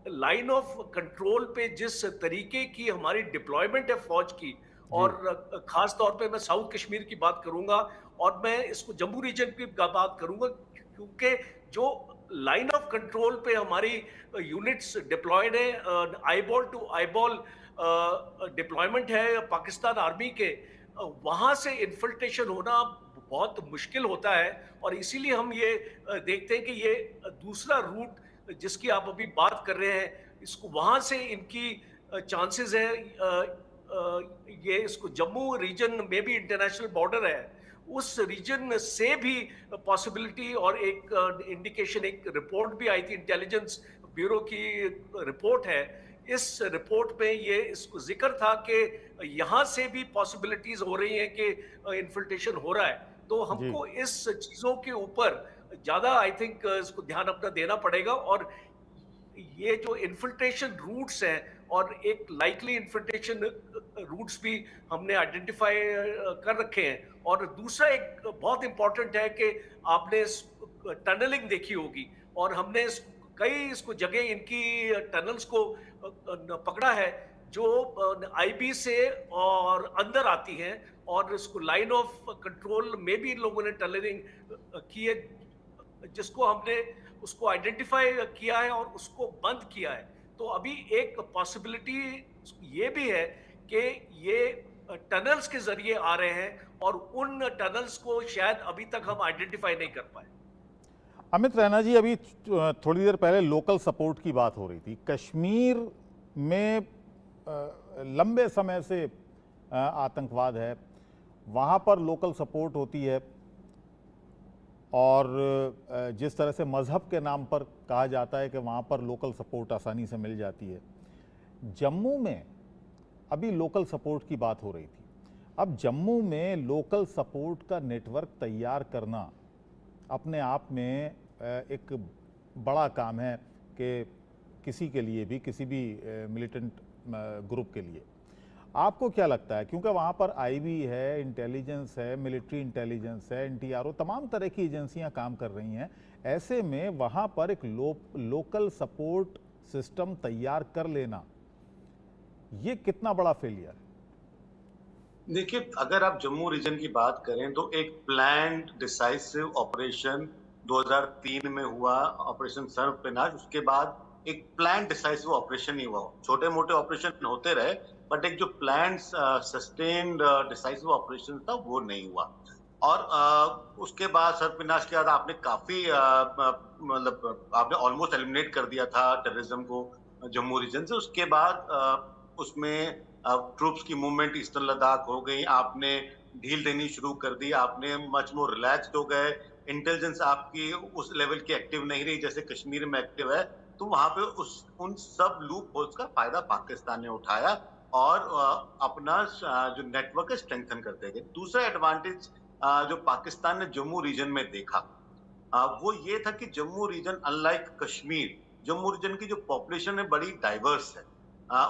लाइन ऑफ कंट्रोल पे जिस तरीके की हमारी डिप्लॉयमेंट है फौज की, और खास तौर पे मैं साउथ कश्मीर की बात करूंगा और मैं इसको जम्मू रीजन की बात करूंगा, क्योंकि जो लाइन ऑफ कंट्रोल पे हमारी यूनिट्स डिप्लॉयड है, आईबॉल टू आईबॉल डिप्लॉयमेंट है पाकिस्तान आर्मी के, वहां से इन्फिल्ट्रेशन होना बहुत मुश्किल होता है। और इसीलिए हम ये देखते हैं कि ये दूसरा रूट जिसकी आप अभी बात कर रहे हैं, इसको वहां से इनकी चांसेस है। ये इसको जम्मू रीजन में भी इंटरनेशनल बॉर्डर है, उस रीजन से भी पॉसिबिलिटी। और एक इंडिकेशन, एक रिपोर्ट भी आई थी, इंटेलिजेंस ब्यूरो की रिपोर्ट है। इस रिपोर्ट में ये इसको जिक्र था कि यहाँ से भी पॉसिबिलिटीज हो रही हैं कि इन्फिल्ट्रेशन हो रहा है। तो हमको इस चीजों के ऊपर ज्यादा आई थिंक इसको ध्यान अपना देना पड़ेगा। और ये जो इन्फिल्ट्रेशन रूट्स हैं और एक लाइकली इन्फिल्ट्रेशन रूट्स भी हमने आइडेंटिफाई कर रखे हैं। और दूसरा एक बहुत इंपॉर्टेंट है कि आपने टनलिंग देखी होगी और हमने कई इसको जगह इनकी टनल्स को पकड़ा है जो आईबी से और अंदर आती हैं और इसको लाइन ऑफ कंट्रोल में भी इन लोगों ने टनलिंग की है, जिसको हमने उसको आइडेंटिफाई किया है और उसको बंद किया है। तो अभी एक पॉसिबिलिटी ये भी है कि ये टनल्स के जरिए आ रहे हैं और उन टनल्स को शायद अभी तक हम आइडेंटिफाई नहीं कर पाए। अमित रैना जी, अभी थोड़ी देर पहले लोकल सपोर्ट की बात हो रही थी। कश्मीर में लंबे समय से आतंकवाद है, वहाँ पर लोकल सपोर्ट होती है और जिस तरह से मज़हब के नाम पर कहा जाता है कि वहाँ पर लोकल सपोर्ट आसानी से मिल जाती है। जम्मू में अभी लोकल सपोर्ट की बात हो रही थी। अब जम्मू में लोकल सपोर्ट का नेटवर्क तैयार करना अपने आप में एक बड़ा काम है कि किसी के लिए भी, किसी भी मिलिटेंट ग्रुप के लिए। आपको क्या लगता है, क्योंकि वहाँ पर आईबी है, इंटेलिजेंस है, मिलिट्री इंटेलिजेंस है, एनटीआरओ, तमाम तरह की एजेंसियाँ काम कर रही हैं, ऐसे में वहाँ पर एक लोकल सपोर्ट सिस्टम तैयार कर लेना ये कितना बड़ा फेलियर है? देखिए, अगर आप जम्मू रीजन की बात करें तो एक प्लान्ड डिसाइसिव ऑपरेशन 2003 में हुआ, ऑपरेशन सर्वनाश। उसके बाद एक प्लान डिसाइसिव ऑपरेशन ही हुआ। छोटे मोटे ऑपरेशन होते रहे बट एक जो प्लान सस्टेन्ड डिसाइसिव ऑपरेशन था वो नहीं हुआ। और उसके बाद सर्वनाश के बाद आपने काफी मतलब आपने ऑलमोस्ट एलिमिनेट कर दिया था टेररिज्म को जम्मू रीजन से। उसके बाद उसमें ट्रूप्स की मूवमेंट ईस्टर्न लद्दाख हो गई, आपने ढील देनी शुरू कर दी, आपने मच मोर रिलैक्स्ड हो गए, इंटेलिजेंस आपकी उस लेवल की एक्टिव नहीं रही जैसे कश्मीर में एक्टिव है। तो वहां पे उन सब लूप होल्स का फायदा पाकिस्तान ने उठाया और अपना जो नेटवर्क है स्ट्रेंथन करते गए। दूसरा एडवांटेज जो पाकिस्तान ने जम्मू रीजन में देखा वो ये था कि Jammu region unlike Kashmir, Jammu region की जो पॉपुलेशन है बड़ी डाइवर्स है।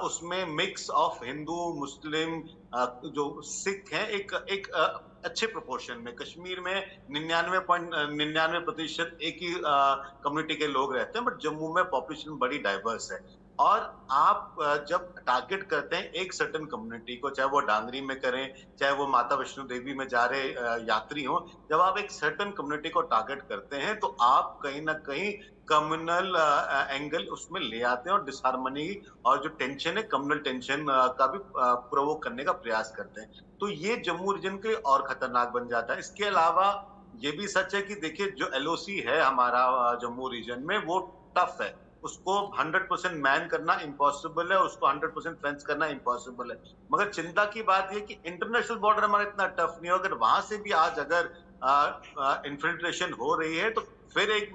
उसमें मिक्स ऑफ हिंदू, मुस्लिम, जो सिख हैं एक अच्छे प्रोपोर्शन में। कश्मीर में 99.99% एक ही कम्युनिटी के लोग रहते हैं, बट जम्मू में पॉपुलेशन बड़ी डाइवर्स है। और आप जब टारगेट करते हैं एक सर्टेन कम्युनिटी को, चाहे वो डांगरी में करें, चाहे वो माता वैष्णो देवी में जा रहे यात्री हों, जब आप एक सर्टेन कम्युनिटी को टारगेट करते हैं तो आप कहीं ना कहीं कम्युनल एंगल उसमें ले आते हैं और डिसहार्मनी और जो टेंशन है कम्युनल टेंशन का भी प्रोवोक करने का प्रयास करते हैं। तो ये जम्मू रीजन के लिए और खतरनाक बन जाता है। इसके अलावा ये भी सच है कि देखिए जो एलओसी है हमारा जम्मू रीजन में वो टफ है, उसको 100% मैन करना इम्पॉसिबल है, उसको 100% फेंस करना इम्पॉसिबल है। मगर चिंता की बात यह कि इंटरनेशनल बॉर्डर हमारा इतना टफ नहीं है। अगर वहां से भी आज अगर इन्फिल्ट्रेशन हो रही है तो फिर एक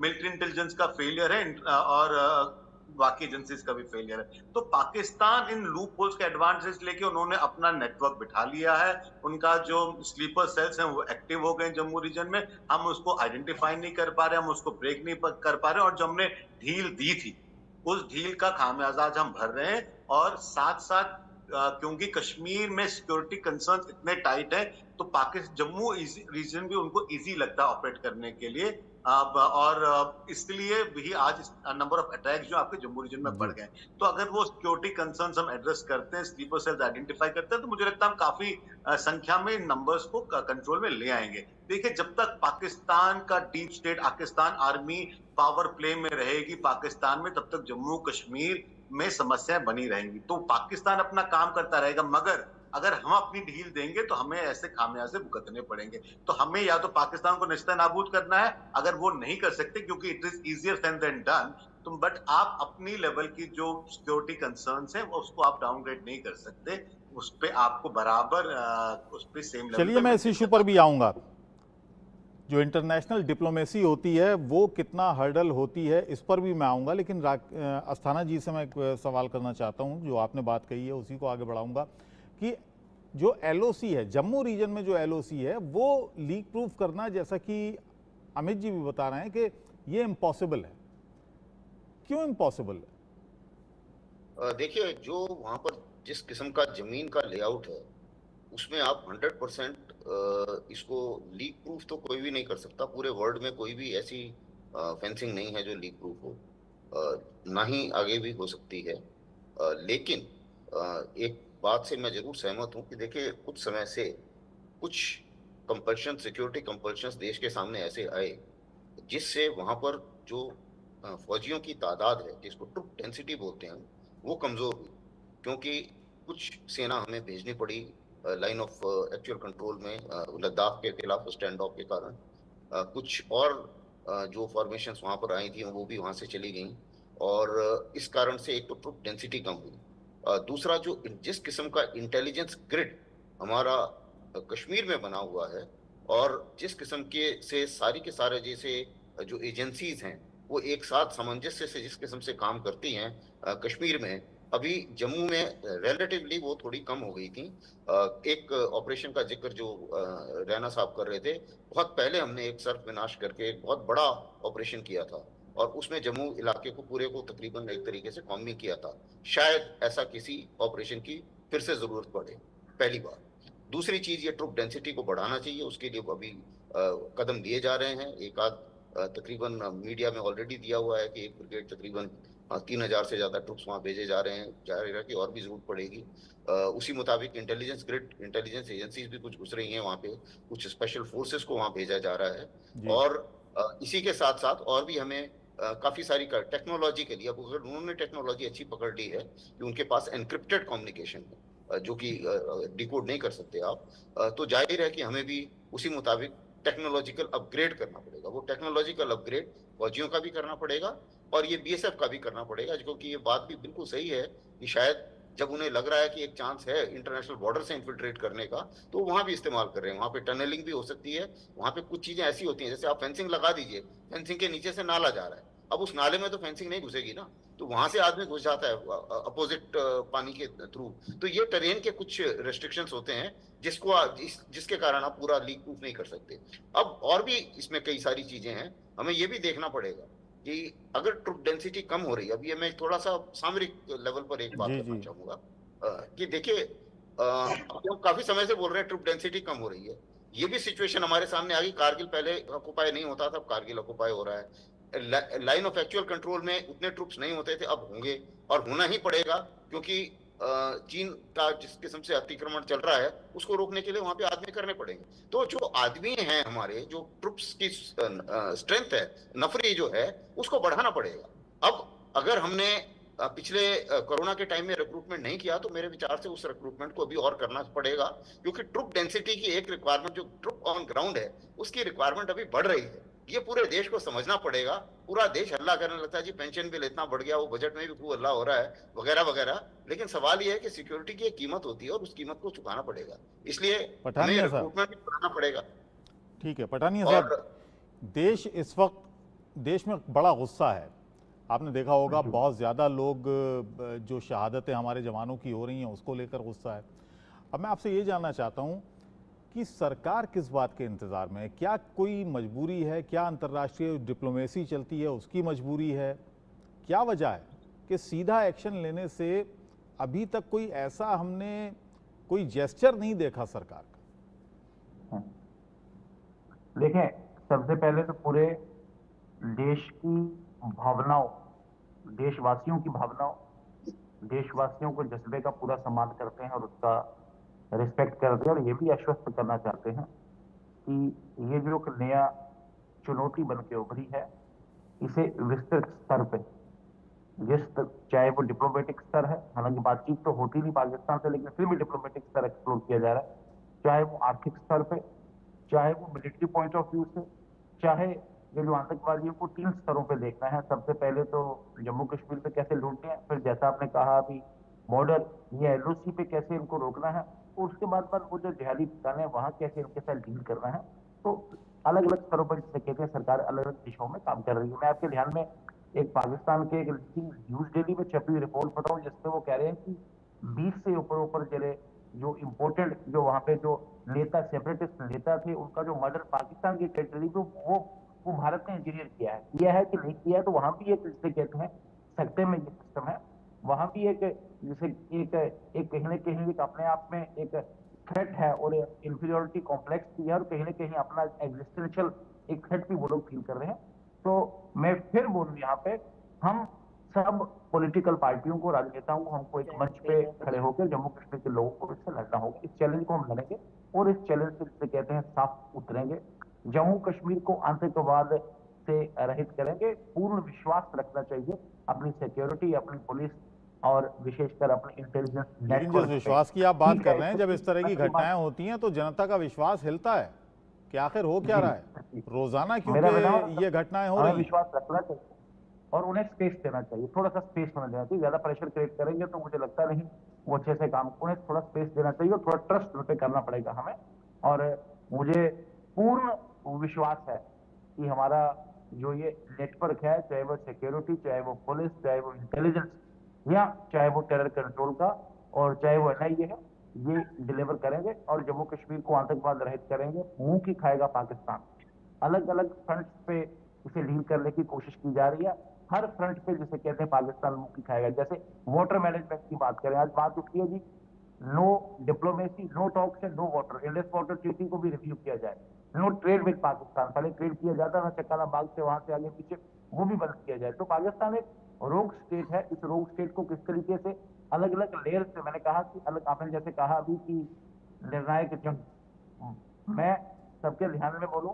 मिलिट्री इंटेलिजेंस का फेलियर है और बाकी एजेंसीज का भी फेलियर है। तो पाकिस्तान इन लूप होल्स के एडवांटेज लेके उन्होंने अपना नेटवर्क बिठा लिया है। उनका जो स्लीपर सेल्स हैं वो एक्टिव हो गए जम्मू रीजन में। हम उसको आइडेंटिफाई नहीं कर पा रहे, हम उसको ब्रेक नहीं कर पा रहे, और जो हमने ढील दी थी उस ढील का खामियाजा आज हम भर रहे हैं। और साथ साथ क्योंकि कश्मीर में सिक्योरिटी कंसर्न इतने टाइट है तो पाकिस्तान जम्मू रीजन भी उनको इजी लगता है ऑपरेट करने के लिए, और इसलिए भी आज नंबर ऑफ अटैक्स जो आपके जम्मू रीजन में बढ़ गए। तो अगर वो सिक्योरिटी कंसर्न्स हम एड्रेस करते हैं, स्लीपर सेल्स आइडेंटिफाई करते हैं, तो मुझे लगता है हम काफी संख्या में इन नंबर्स को कंट्रोल में ले आएंगे। देखिए, जब तक पाकिस्तान का deep state, Pakistan army power play में रहेगी पाकिस्तान में, तब तक जम्मू कश्मीर में समस्याएं बनी रहेंगी। तो पाकिस्तान अपना काम करता रहेगा, मगर अगर हम अपनी ढील देंगे तो हमें ऐसे खामियाजे भुगतने पड़ेंगे। तो हमें या तो पाकिस्तान को नेस्तनाबूद करना है, अगर वो नहीं कर सकते क्योंकि it is easier said than done, तो बट आप अपनी लेवल की जो सिक्योरिटी कंसर्न्स हैं उसको आप डाउनग्रेड नहीं कर सकते, उस पे आपको बराबर उस पे सेम लेवल। चलिए, मैं इस इशू पर भी आऊंगा। जो इंटरनेशनल डिप्लोमेसी होती है वो कितना हर्डल होती है, इस पर भी मैं आऊँगा। लेकिन अस्थाना जी से मैं एक सवाल करना चाहता हूँ, जो आपने बात कही है उसी को आगे बढ़ाऊँगा कि जो एलओसी है जम्मू रीजन में, जो एलओसी है वो लीक प्रूफ करना, जैसा कि अमित जी भी बता रहे हैं कि ये इम्पॉसिबल है। क्यों इम्पॉसिबल है? देखिए, जो वहां पर जिस किस्म का जमीन का लेआउट है उसमें आप 100% इसको लीक प्रूफ तो कोई भी नहीं कर सकता। पूरे वर्ल्ड में कोई भी ऐसी फेंसिंग नहीं है जो लीक प्रूफ हो, ना ही आगे भी हो सकती है। लेकिन एक बात से मैं जरूर सहमत हूं कि देखिए, कुछ समय से कुछ कंपल्शन, सिक्योरिटी कंपल्शन देश के सामने ऐसे आए जिससे वहां पर जो फौजियों की तादाद है, जिसको ट्रुप डेंसिटी बोलते हैं, वो कमजोर हुई। क्योंकि कुछ सेना हमें भेजनी पड़ी लाइन ऑफ एक्चुअल कंट्रोल में लद्दाख के खिलाफ स्टैंड ऑफ के कारण। कुछ और जो फॉर्मेशंस वहां पर आई थी वो भी वहां से चली गई, और इस कारण से एक तो ट्रुप डेंसिटी कम हुई। दूसरा, जो जिस किस्म का इंटेलिजेंस ग्रिड हमारा कश्मीर में बना हुआ है, और जिस किस्म के से सारी के सारे जैसे जो एजेंसीज हैं वो एक साथ सामंजस्य से जिस किस्म से काम करती हैं कश्मीर में, अभी जम्मू में रिलेटिवली वो थोड़ी कम हो गई थी। एक ऑपरेशन का जिक्र जो रैना साहब कर रहे थे, बहुत पहले हमने एक सर्फ विनाश करके एक बहुत बड़ा ऑपरेशन किया था, और उसमें जम्मू इलाके को पूरे को तकरीबन एक तरीके से कॉम्बिंग किया था। शायद ऐसा किसी ऑपरेशन की फिर से जरूरत पड़े, पहली बार। दूसरी चीज, ये ट्रुप डेंसिटी को बढ़ाना चाहिए, उसके लिए अभी कदम लिए जा रहे हैं। एक आध तकरीबन मीडिया में ऑलरेडी दिया हुआ है कि एक ब्रिगेड तकरीबन 3000 से ज्यादा ट्रुप्स वहां भेजे जा रहे हैं, जारी रहा कि और भी जरूरत पड़ेगी। उसी मुताबिक इंटेलिजेंस ग्रिड, इंटेलिजेंस एजेंसीज भी कुछ घुस रही हैं वहां पे, कुछ स्पेशल फोर्सेस को वहां भेजा जा रहा है। और इसी के साथ साथ और भी हमें काफी सारी टेक्नोलॉजी के लिए, अब अगर उन्होंने टेक्नोलॉजी अच्छी पकड़ ली है कि उनके पास एनक्रिप्टेड कम्युनिकेशन है जो कि डिकोड नहीं कर सकते आप, तो जाहिर है कि हमें भी उसी मुताबिक टेक्नोलॉजिकल अपग्रेड करना पड़ेगा। वो टेक्नोलॉजिकल अपग्रेड फौजियों का भी करना पड़ेगा और ये बीएसएफ का भी करना पड़ेगा, क्योंकि ये बात भी बिल्कुल सही है कि शायद जब उन्हें लग रहा है कि एक चांस है इंटरनेशनल बॉर्डर से इन्फिल्ट्रेट करने का, तो वहां भी इस्तेमाल कर रहे हैं। वहां पे टनलिंग भी हो सकती है, वहां पे कुछ चीजें ऐसी होती हैं, जैसे आप फेंसिंग लगा दीजिए, फेंसिंग के नीचे से नाला जा रहा है, अब उस नाले में तो फेंसिंग नहीं घुसेगी ना, तो वहां से आदमी घुस जाता है अपोजिट पानी के थ्रू। तो ये टेरेन के कुछ रेस्ट्रिक्शंस होते हैं जिसके कारण आप पूरा लीक प्रूफ नहीं कर सकते। अब और भी इसमें कई सारी चीजें हैं, हमें ये भी देखना पड़ेगा कि अगर ट्रुप डेंसिटी कम हो रही है, अब ये मैं थोड़ा सा सामरिक लेवल पर एक बात करना चाहूंगा कि देखिए, हम काफी समय से बोल रहे हैं ट्रुप डेंसिटी कम हो रही है, ये भी सिचुएशन हमारे सामने आ गई। कारगिल पहले ऑक्युपाई नहीं होता था, अब कारगिल ऑक्युपाई हो रहा है। लाइन ऑफ एक्चुअल कंट्रोल में उतने ट्रुप्स नहीं होते थे, अब होंगे और होना ही पड़ेगा, क्योंकि चीन का जिस किस्म से अतिक्रमण चल रहा है उसको रोकने के लिए वहां पे आदमी करने पड़ेंगे। तो जो आदमी हैं हमारे, जो ट्रुप्स की स्ट्रेंथ है, नफरी जो है, उसको बढ़ाना पड़ेगा। अब अगर हमने पिछले कोरोना के टाइम में रिक्रूटमेंट नहीं किया, तो मेरे विचार से उस रिक्रूटमेंट को अभी और करना पड़ेगा, क्योंकि ट्रुप डेंसिटी की एक रिक्वायरमेंट, जो ट्रुप ऑन ग्राउंड है उसकी रिक्वायरमेंट अभी बढ़ रही है। ये पूरे देश को समझना पड़ेगा। पूरा देश हल्ला करने लगता है जी पेंशन बिल इतना बढ़ गया, वो बजट में भी खूब हल्ला हो रहा है, वगैरह वगैरह, लेकिन सवाल ये है कि सिक्योरिटी की एक कीमत होती है और उस कीमत को चुकाना पड़ेगा, इसलिए हमें रिक्रूटमेंट भी बढ़ाना पड़ेगा। ठीक है पठानिया साहब, देश इस वक्त, देश में बड़ा गुस्सा है, आपने देखा होगा बहुत ज़्यादा लोग, जो शहादतें हमारे जवानों की हो रही हैं उसको लेकर गुस्सा है। अब मैं आपसे ये जानना चाहता हूँ कि सरकार किस बात के इंतज़ार में है? क्या कोई मजबूरी है? क्या अंतर्राष्ट्रीय डिप्लोमेसी चलती है उसकी मजबूरी है? क्या वजह है कि सीधा एक्शन लेने से अभी तक कोई ऐसा हमने कोई जेस्चर नहीं देखा सरकार का? देखें, सबसे पहले तो पूरे देश की भावनाओं, देशवासियों की भावनाओं, देशवासियों को जज्बे का पूरा सम्मान करते हैं और उसका रिस्पेक्ट करते हैं, और ये भी आश्वस्त करना चाहते हैं कि ये जो नया चुनौती बन के उभरी है, इसे विस्तृत स्तर पे, चाहे वो डिप्लोमेटिक स्तर है, हालांकि बातचीत तो होती नहीं पाकिस्तान से, लेकिन फिर भी डिप्लोमेटिक स्तर एक्सप्लोर किया जा रहा है, चाहे वो आर्थिक स्तर पे, चाहे वो मिलिट्री पॉइंट ऑफ व्यू से, चाहे ये जो आतंकवादियों को 3 स्तरों पे देखना है। सबसे पहले तो जम्मू कश्मीर पे कैसे लूटते हैं, फिर जैसा आपने कहा अभी बॉर्डर या एलओसी पे कैसे इनको रोकना है, और उसके बाद वो जो जिहादी ठिकाने हैं वहां कैसे इनके साथ डील करना है। तो अलग अलग स्तरों पर जिसे कहते हैं सरकार अलग अलग दिशाओं में काम कर रही है। मैं आपके ध्यान में एक पाकिस्तान के एक न्यूज डेली में छपी हुई रिपोर्ट बताऊं, जिसपे वो कह रहे हैं कि 20 से ऊपर चले जो इम्पोर्टेड, जो वहां पे जो नेता, सेपरेटिस्ट नेता थे, उनका जो मर्डर पाकिस्तान की टेरिटरी पे वो भारत ने इंजीनियर किया है कि नहीं किया है, तो वहां भी एक जिसे कहते हैं सकते में ये सिस्टम है, वहां भी एक जैसे एक कहीं ना कहीं एक अपने आप में एक थ्रेट है और इंफीरियोरिटी कॉम्प्लेक्स भी है और कहीं ना कहीं अपना एग्जिस्टेंशियल एक थ्रेट भी वो लोग फील कर रहे हैं। तो मैं फिर बोलूं यहाँ पे हम सब पॉलिटिकल पार्टियों को, राजनेताओं को, हमको एक मंच पे खड़े होकर जम्मू कश्मीर के लोगों को इससे लड़ना होगा। इस चैलेंज को हम लड़ेंगे और इस चैलेंज से जिसे कहते हैं साफ उतरेंगे। जम्मू कश्मीर को आतंकवाद से रहित करेंगे। पूर्ण विश्वास रखना चाहिए अपनी सिक्योरिटी, अपनी पुलिस और विशेषकर अपने इंटेलिजेंस लेकिन जिस नेटवर्क विश्वास की आप बात कर रहे हैं, जब इस तरह की घटनाएं होती हैं तो जनता का विश्वास हिलता है कि आखिर हो क्या रहा है रोजाना, क्योंकि ये घटनाएं हो रही हैं। विश्वास रखना चाहिए और उन्हें स्पेस देना चाहिए, थोड़ा सा स्पेस होना देना चाहिए। ज्यादा प्रेशर क्रिएट करेंगे तो मुझे लगता नहीं वो अच्छे से काम, उन्हें थोड़ा स्पेस देना चाहिए और थोड़ा ट्रस्ट उन पे करना पड़ेगा हमें। और मुझे पूर्ण विश्वास है कि हमारा जो ये नेटवर्क है, चाहे वो सिक्योरिटी, चाहे वो पुलिस, चाहे वो इंटेलिजेंस या चाहे वो टेरर कंट्रोल का और चाहे वो NIA है, ये डिलीवर करेंगे और जम्मू कश्मीर को आतंकवाद रहित करेंगे। मुंह की खाएगा पाकिस्तान। अलग अलग फ्रंट पे इसे डील करने की कोशिश की जा रही है। हर फ्रंट पे जिसे कहते हैं पाकिस्तान मुंह की खाएगा। जैसे वाटर मैनेजमेंट की बात करें, आज बात उठी है जी, no diplomacy, no talks and no water. Indus water treaty को भी रिव्यू किया जाए। नो ट्रेड विद पाकिस्तान, पहले ट्रेड किया जाता ना चक्काला बाग से, वहां से आगे पीछे, वो भी बंद किया जाए। तो पाकिस्तान एक रोग स्टेट है। इस रोग स्टेट को किस तरीके से अलग अलग लेयर से, मैंने कहा कि अलग, आपने जैसे कहा अभी कि निर्णायक जंग, मैं सबके ध्यान में बोलूं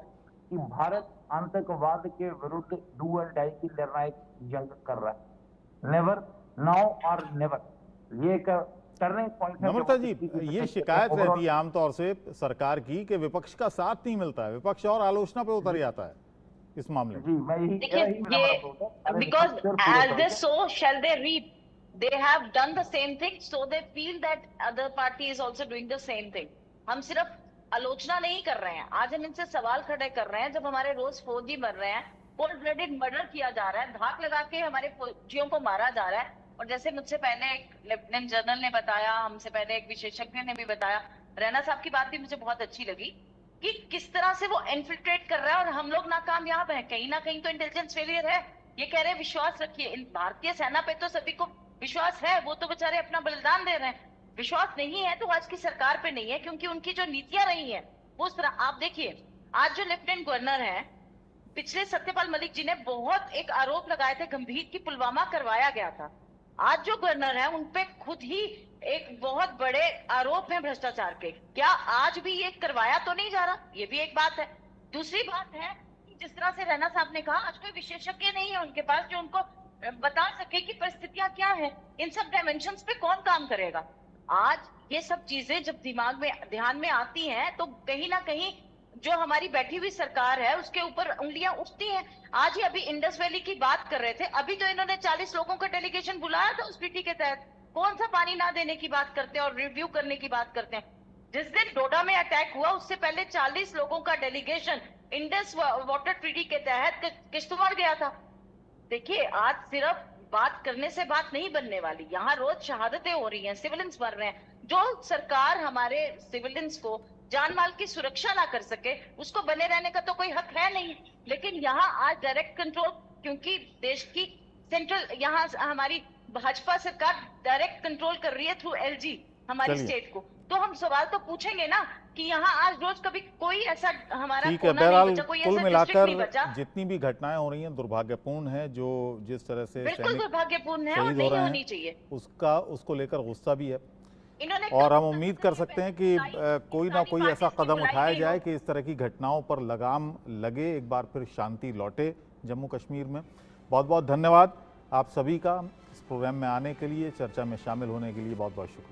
कि भारत आतंकवाद के विरुद्ध डू एंड डाई की निर्णायक जंग कर रहा है। नेवर, नाउ और नेवर, ये एक टर्निंग पॉइंट है। नम्रता जी, ये शिकायत रहती है आमतौर से सरकार की कि विपक्ष का साथ नहीं मिलता है, विपक्ष और आलोचना पे उतर जाता है इस मामले में। जी, मैं यही because as they sow shall they reap, they have done the same thing, so they feel that other party is also doing the same thing. हम सिर्फ आलोचना नहीं कर रहे हैं, आज हम इनसे सवाल खड़े कर रहे हैं। जब हमारे रोज फौजी मर रहे हैं, कोल्ड ब्लडेड मर्डर किया जा रहा है, धाक लगा के हमारे फौजियों को मारा जा रहा है। और जैसे मुझसे पहले एक लेफ्टिनेंट जनरल ने बताया, हमसे पहले एक विशेषज्ञ ने भी बताया, रैना साहब की बात भी मुझे बहुत अच्छी लगी कि किस तरह से वो इन्फिल्ट्रेट कर रहा है और हम लोग नाकामयाब हैं। कहीं ना कहीं तो इंटेलिजेंस फेलियर है। ये कह रहे हैं विश्वास रखिए, इन भारतीय सेना पे तो सभी को विश्वास है, वो तो बेचारे अपना बलिदान दे रहे हैं। विश्वास नहीं है तो आज की सरकार पे नहीं है, क्योंकि उनकी जो नीतियां रही हैं वो उस तरह। आप देखिए, आज जो लेफ्टिनेंट गवर्नर है, पिछले सत्यपाल मलिक जी ने बहुत एक आरोप लगाए थे गंभीर की पुलवामा करवाया गया था। आज जो गवर्नर है उनपे खुद ही एक बहुत बड़े आरोप है भ्रष्टाचार के। क्या आज भी ये करवाया तो नहीं जा रहा? ये भी एक बात है। दूसरी बात है कि जिस तरह से रैना साहब ने कहा, आज कोई विशेषज्ञ नहीं है उनके पास जो उनको बता सके कि परिस्थितियां क्या है, इन सब डायमेंशंस पे कौन काम करेगा। आज ये सब चीजें जब दिमाग में, ध्यान में आती हैं तो कहीं ना कहीं जो हमारी बैठी हुई सरकार है उसके ऊपर उंगलियां उठती हैं। आज ही अभी इंडस वैली की बात कर रहे थे, अभी तो इन्होंने 40 लोगों का डेलीगेशन बुलाया था उस ट्रीटी के तहत। कौन सा पानी ना देने की बात करते हैं और रिव्यू करने की बात करते हैं। जिस दिन डोडा में अटैक हुआ उससे पहले 40 लोगों का डेलीगेशन इंडस वाटर ट्रीटी के तहत किश्तवाड़ गया था। देखिए, आज सिर्फ बात करने से बात नहीं बनने वाली। यहाँ रोज शहादतें हो रही हैं, सिविलियंस मर रहे हैं। जो सरकार हमारे सिविलियंस को जान माल की सुरक्षा ना कर सके, उसको बने रहने का तो कोई हक है नहीं। लेकिन यहाँ आज डायरेक्ट कंट्रोल, क्योंकि देश की सेंट्रल, यहाँ हमारी भाजपा सरकार डायरेक्ट कंट्रोल कर रही है थ्रू LG हमारी स्टेट को, तो हम सवाल तो पूछेंगे ना कि यहाँ आज रोज कभी कोई ऐसा हमारा कोना नहीं बचा, कोई ऐसा डिस्ट्रिक्ट नहीं बचा। जितनी भी घटनाएं हो रही हैं दुर्भाग्यपूर्ण है, जो जिस तरह से बिल्कुल दुर्भाग्यपूर्ण है और नहीं होनी चाहिए, उसको लेकर गुस्सा भी है। और हम उम्मीद कर सकते हैं कि कोई ना कोई ऐसा कदम उठाया जाए कि इस तरह की घटनाओं पर लगाम लगे, एक बार फिर शांति लौटे जम्मू कश्मीर में। बहुत बहुत धन्यवाद आप सभी का इस प्रोग्राम में आने के लिए, चर्चा में शामिल होने के लिए बहुत बहुत शुक्रिया।